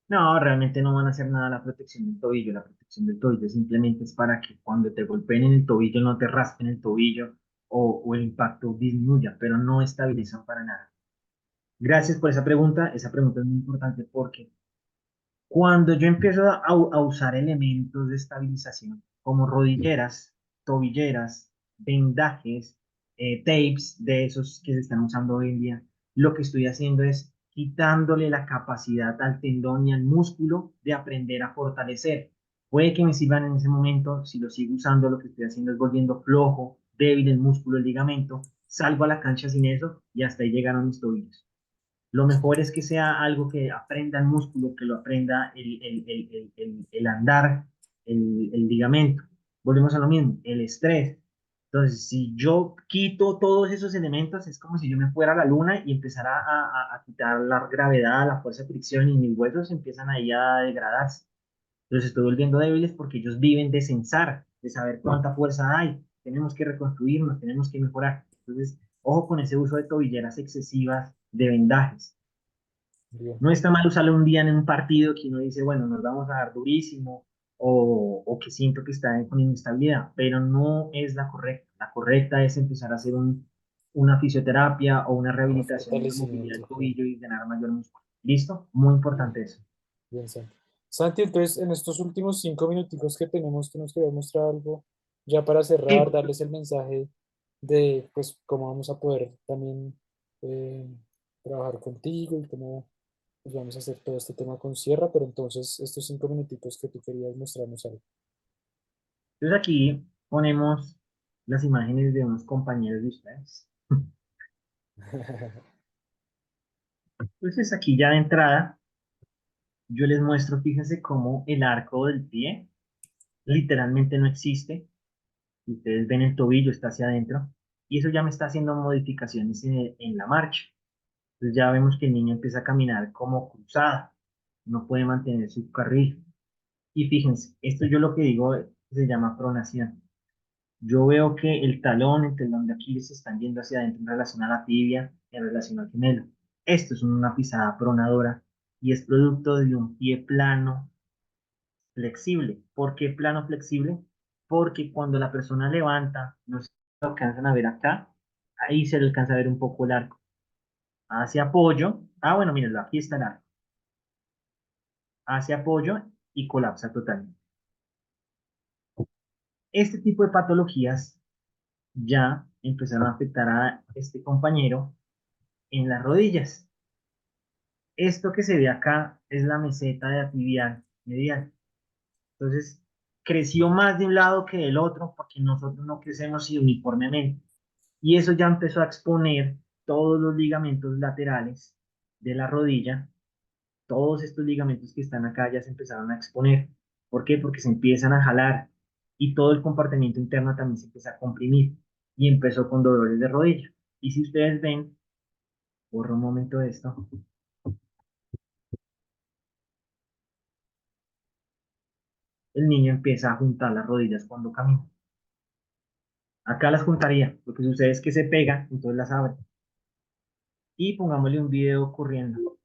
B: No, realmente no van a hacer nada la protección del tobillo. La protección del tobillo simplemente es para que cuando te golpeen en el tobillo no te raspen el tobillo o el impacto disminuya, pero no estabilizan para nada. Gracias por esa pregunta. Esa pregunta es muy importante porque cuando yo empiezo a usar elementos de estabilización como rodilleras, tobilleras, vendajes, tapes de esos que se están usando hoy en día, lo que estoy haciendo es quitándole la capacidad al tendón y al músculo de aprender a fortalecer. Puede que me sirvan en ese momento, si lo sigo usando, lo que estoy haciendo es volviendo flojo, débil el músculo, el ligamento, salgo a la cancha sin eso y hasta ahí llegaron mis tobillos. Lo mejor es que sea algo que aprenda el músculo, que lo aprenda el andar, el ligamento. Volvemos a lo mismo, el estrés. Entonces, si yo quito todos esos elementos, es como si yo me fuera a la luna y empezara a quitar la gravedad, la fuerza de fricción y mis huesos empiezan ahí a degradarse. Los estoy volviendo débiles porque ellos viven de censar, de saber cuánta fuerza hay. Tenemos que reconstruirnos, tenemos que mejorar. Entonces, ojo con ese uso de tobilleras excesivas, de vendajes.
A: Bien,
B: No está mal usarlo un día en un partido que uno dice, bueno, nos vamos a dar durísimo o que siento que está con inestabilidad, pero no es la correcta. La correcta es empezar a hacer una fisioterapia o una
A: para
B: rehabilitación de la movilidad del
A: fortalecimiento, claro.
B: tobillo y ganar mayor músculo. ¿Listo? Muy
A: Bien,
B: importante eso.
A: bien, Santi. Santi, entonces en estos últimos 5 minuticos que tenemos, que nos quería mostrar algo ya para cerrar,
B: Sí,
A: darles el mensaje de pues cómo vamos a poder también eh, trabajar contigo y cómo pues, vamos a hacer todo este tema con Sierra, pero entonces estos 5 minuticos que tú querías mostrarnos algo.
B: entonces aquí ponemos las imágenes de unos compañeros de ustedes. Entonces aquí ya de entrada, yo les muestro, fíjense cómo el arco del pie literalmente no existe. Si ustedes ven el tobillo está hacia adentro y eso ya me está haciendo modificaciones en la marcha. Entonces ya vemos que el niño empieza a caminar como cruzada, no puede mantener su carril. Y fíjense, esto yo lo que digo se llama pronación. Yo veo que el talón, el tendón de Aquiles se están yendo hacia adentro en relación a la tibia, en relación al gemelo. Esto es una pisada pronadora y es producto de un pie plano flexible. ¿Por qué plano flexible? Porque cuando la persona levanta, no sé si lo alcanzan a ver acá, ahí se le alcanza a ver un poco el arco. Hace apoyo, bueno, mírenlo, aquí está el arco. Hace apoyo y colapsa totalmente. Este tipo de patologías ya empezaron a afectar a este compañero en las rodillas. Esto que se ve acá es la meseta de tibial medial. Entonces, creció más de un lado que del otro porque nosotros no crecemos uniformemente. Y eso ya empezó a exponer todos los ligamentos laterales de la rodilla, todos estos ligamentos que están acá ya se empezaron a exponer. ¿Por qué? Porque se empiezan a jalar y todo el compartimiento interno también se empieza a comprimir y empezó con dolores de rodilla. Y si ustedes ven, por un momento esto, el niño empieza a juntar las rodillas cuando camina. Acá las juntaría, lo que sucede es que se pega, entonces las abre. Y pongámosle un video corriendo.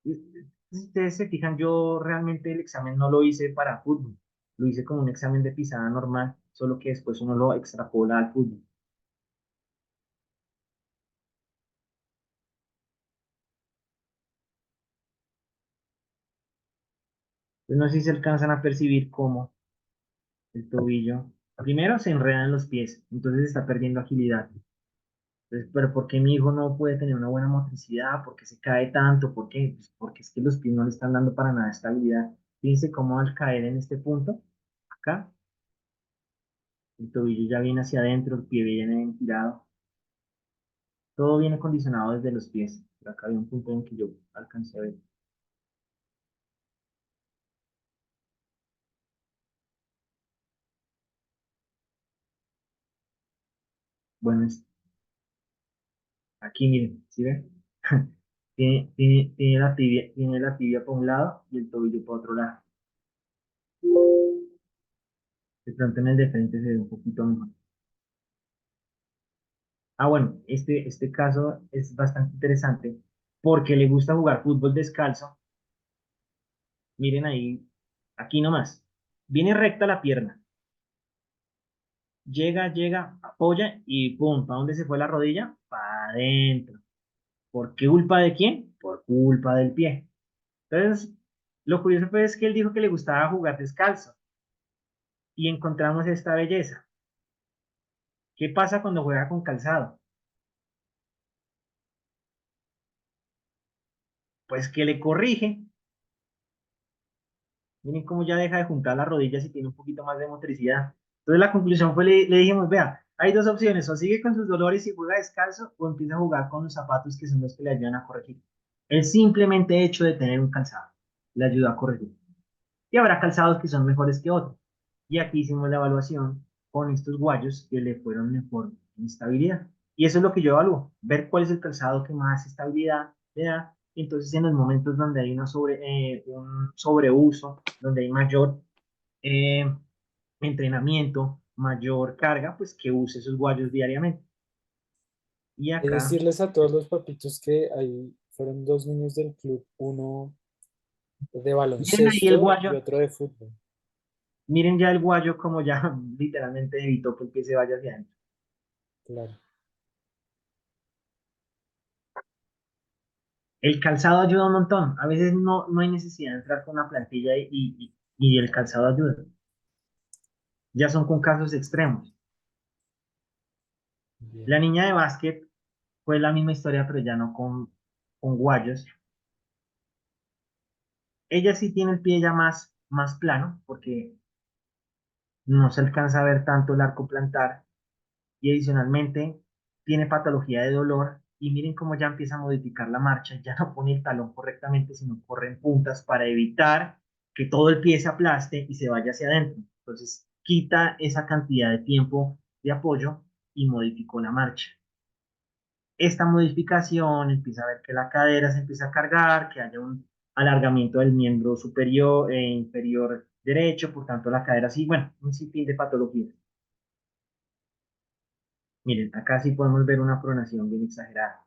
B: Si ustedes se fijan, yo realmente el examen no lo hice para fútbol, lo hice como un examen de pisada normal, solo que después uno lo extrapola al fútbol. Entonces, no sé si se alcanzan a percibir cómo el tobillo, primero se enreda en los pies, entonces está perdiendo agilidad. Entonces, pero ¿por qué mi hijo no puede tener una buena motricidad? ¿Por qué se cae tanto? ¿Por qué? Pues porque es que los pies no le están dando para nada estabilidad. Fíjense cómo al caer en este punto, acá, el tobillo ya viene hacia adentro, el pie viene girado. Todo viene condicionado desde los pies. Pero acá había un punto en que yo alcancé a ver. Bueno, aquí miren, ¿sí ven? Tiene la tibia por un lado y el tobillo por otro lado. De pronto en el de frente se ve un poquito mejor. Ah, bueno, este caso es bastante interesante porque le gusta jugar fútbol descalzo. Miren ahí, aquí nomás. Viene recta la pierna. Llega, apoya y pum, ¿para dónde se fue la rodilla? Para adentro. ¿Por qué culpa de quién? Por culpa del pie. Entonces, lo curioso pues, es que él dijo que le gustaba jugar descalzo y encontramos esta belleza. ¿Qué pasa cuando juega con calzado? Pues que le corrige. Miren cómo ya deja de juntar las rodillas y tiene un poquito más de motricidad. Entonces la conclusión fue, le dijimos, vea, hay dos opciones, o sigue con sus dolores y juega descalzo, o empieza a jugar con los zapatos que son los que le ayudan a corregir. El simplemente hecho de tener un calzado le ayuda a corregir. Y habrá calzados que son mejores que otros. Y aquí hicimos la evaluación con estos guayos que le fueron mejor en estabilidad. Y eso es lo que yo evalúo, ver cuál es el calzado que más estabilidad le da. Entonces, en los momentos donde hay un sobreuso, donde hay mayor eh, entrenamiento, mayor carga, pues que use esos guayos diariamente. Y acá,
A: Decirles a todos los papitos que ahí fueron dos niños del club, uno de
B: miren ahí el
A: baloncesto y
B: guayo,
A: otro de fútbol.
B: miren ya el guayo como ya literalmente evitó que el pie se vaya hacia adentro.
A: Claro.
B: El calzado ayuda un montón. A veces no hay necesidad de entrar con una plantilla y el calzado ayuda. Ya son con casos extremos.
A: Bien.
B: La niña de básquet fue la misma historia, pero ya no con guayos. Ella sí tiene el pie ya más plano, porque no se alcanza a ver tanto el arco plantar. Y adicionalmente tiene patología de dolor. Y miren cómo ya empieza a modificar la marcha. Ya no pone el talón correctamente, sino corre en puntas para evitar que todo el pie se aplaste y se vaya hacia adentro. Entonces quita esa cantidad de tiempo de apoyo y modificó la marcha. Esta modificación empieza a ver que la cadera se empieza a cargar, que haya un alargamiento del miembro superior e inferior derecho, por tanto la cadera sí, bueno, un sinfín de patologías. Miren, acá sí podemos ver una pronación bien exagerada.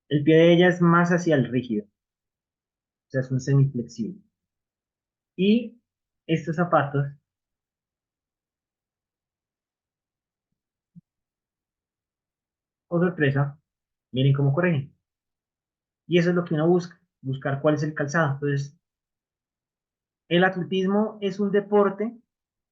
B: El pie de ella es más hacia el rígido, o sea, es un semiflexible. Y estos zapatos, oh sorpresa, miren cómo corrigen. Y eso es lo que uno busca, buscar cuál es el calzado. Entonces, el atletismo es un deporte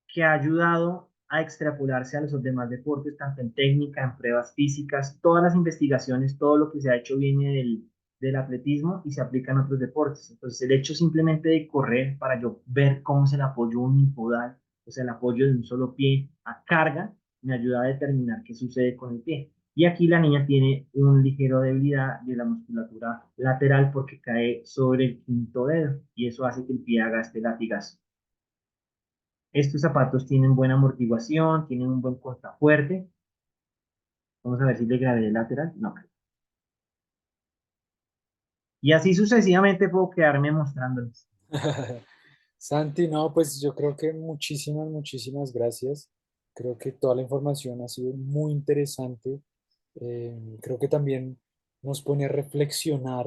B: que ha ayudado a extrapolarse a los demás deportes, tanto en técnica, en pruebas físicas, todas las investigaciones, todo lo que se ha hecho viene del atletismo y se aplica en otros deportes. Entonces, el hecho simplemente de correr para yo ver cómo es el apoyo unipodal, o sea, el apoyo de un solo pie a carga, me ayuda a determinar qué sucede con el pie. Y aquí la niña tiene un ligero debilidad de la musculatura lateral porque cae sobre el quinto dedo y eso hace que el pie haga este latigazo. Estos zapatos tienen buena amortiguación, tienen un buen contrafuerte. Vamos a ver si le grabé el lateral. No. Y así sucesivamente puedo quedarme mostrándoles.
A: Santi, no, pues yo creo que muchísimas gracias. Creo que toda la información ha sido muy interesante. Creo que también nos pone a reflexionar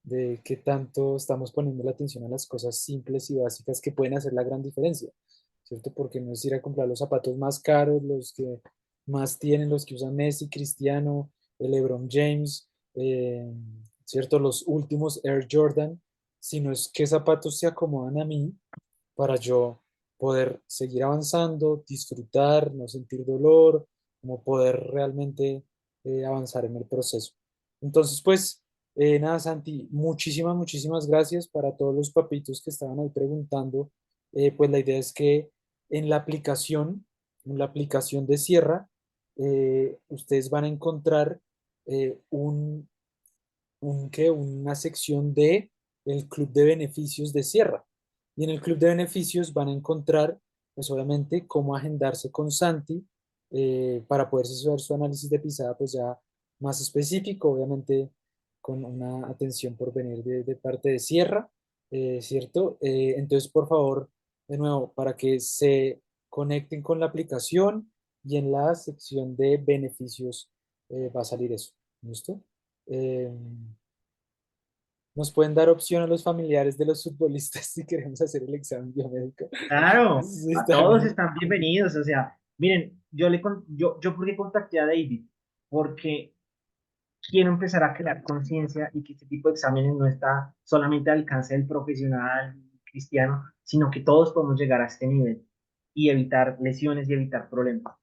A: de qué tanto estamos poniendo la atención a las cosas simples y básicas que pueden hacer la gran diferencia, ¿cierto? Porque no es ir a comprar los zapatos más caros, los que más tienen, los que usan Messi, Cristiano, el LeBron James, ¿cierto? Los últimos Air Jordan, sino es qué zapatos se acomodan a mí para yo poder seguir avanzando, disfrutar, no sentir dolor, como poder realmente avanzar en el proceso. Entonces, pues, nada, Santi, muchísimas gracias para todos los papitos que estaban ahí preguntando. Pues la idea es que en en la aplicación de Sierra, ustedes van a encontrar una sección de el club de beneficios de Sierra. Y en el club de beneficios van a encontrar, pues obviamente, cómo agendarse con Santi para poder hacer su análisis de pisada, pues ya más específico, obviamente con una atención por venir de parte de Sierra, ¿cierto? Entonces, por favor, de nuevo, para que se conecten con la aplicación y en la sección de beneficios va a salir eso. ¿Listo? Eh, Nos pueden dar opción a los familiares de los futbolistas si queremos hacer el examen biomédico.
B: Claro,
A: Sí,
B: a todos
A: también.
B: están bienvenidos. O sea, miren, yo por qué contacté a David, porque quiero empezar a crear conciencia y que este tipo de exámenes no está solamente al alcance del profesional cristiano, sino que todos podemos llegar a este nivel y evitar lesiones y evitar problemas.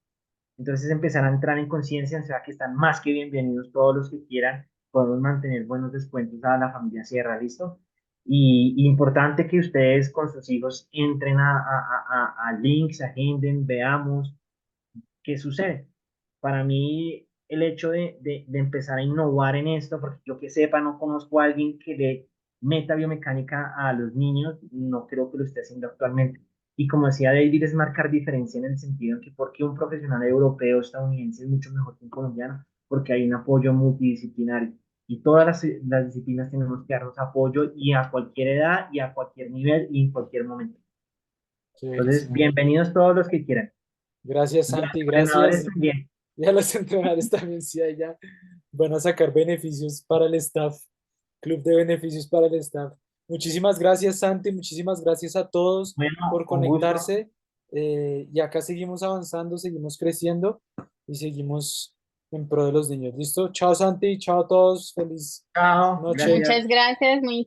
B: Entonces empezar a entrar en conciencia, o sea que están más que bienvenidos todos los que quieran, podemos mantener buenos descuentos a la familia Sierra, ¿listo? Y importante que ustedes con sus hijos entren a links, agenden, veamos qué sucede. Para mí, el hecho de empezar a innovar en esto, porque yo que sepa, no conozco a alguien que le meta biomecánica a los niños, no creo que lo esté haciendo actualmente. Y como decía David, es marcar diferencia en el sentido en que porque un profesional europeo, estadounidense es mucho mejor que un colombiano, porque hay un apoyo multidisciplinario. Y todas las disciplinas tenemos que darnos apoyo y a cualquier edad y a cualquier nivel y en cualquier momento. Entonces,
A: Chéverísimo.
B: bienvenidos todos los que quieran.
A: Gracias,
B: Y a
A: Santi,
B: los entrenadores
A: gracias.
B: también.
A: Y a los entrenadores también, sí, ahí ya van a sacar beneficios para el staff, club de beneficios para el staff. Muchísimas gracias, Santi, muchísimas gracias a todos
B: Bueno,
A: por
B: con gusto.
A: conectarse. Y acá seguimos avanzando, seguimos creciendo y seguimos en pro de los niños. ¿Listo? Chao, Santi, chao a todos, feliz
B: Chao,
A: noche.
B: gracias.
C: Muchas gracias, muy interesante.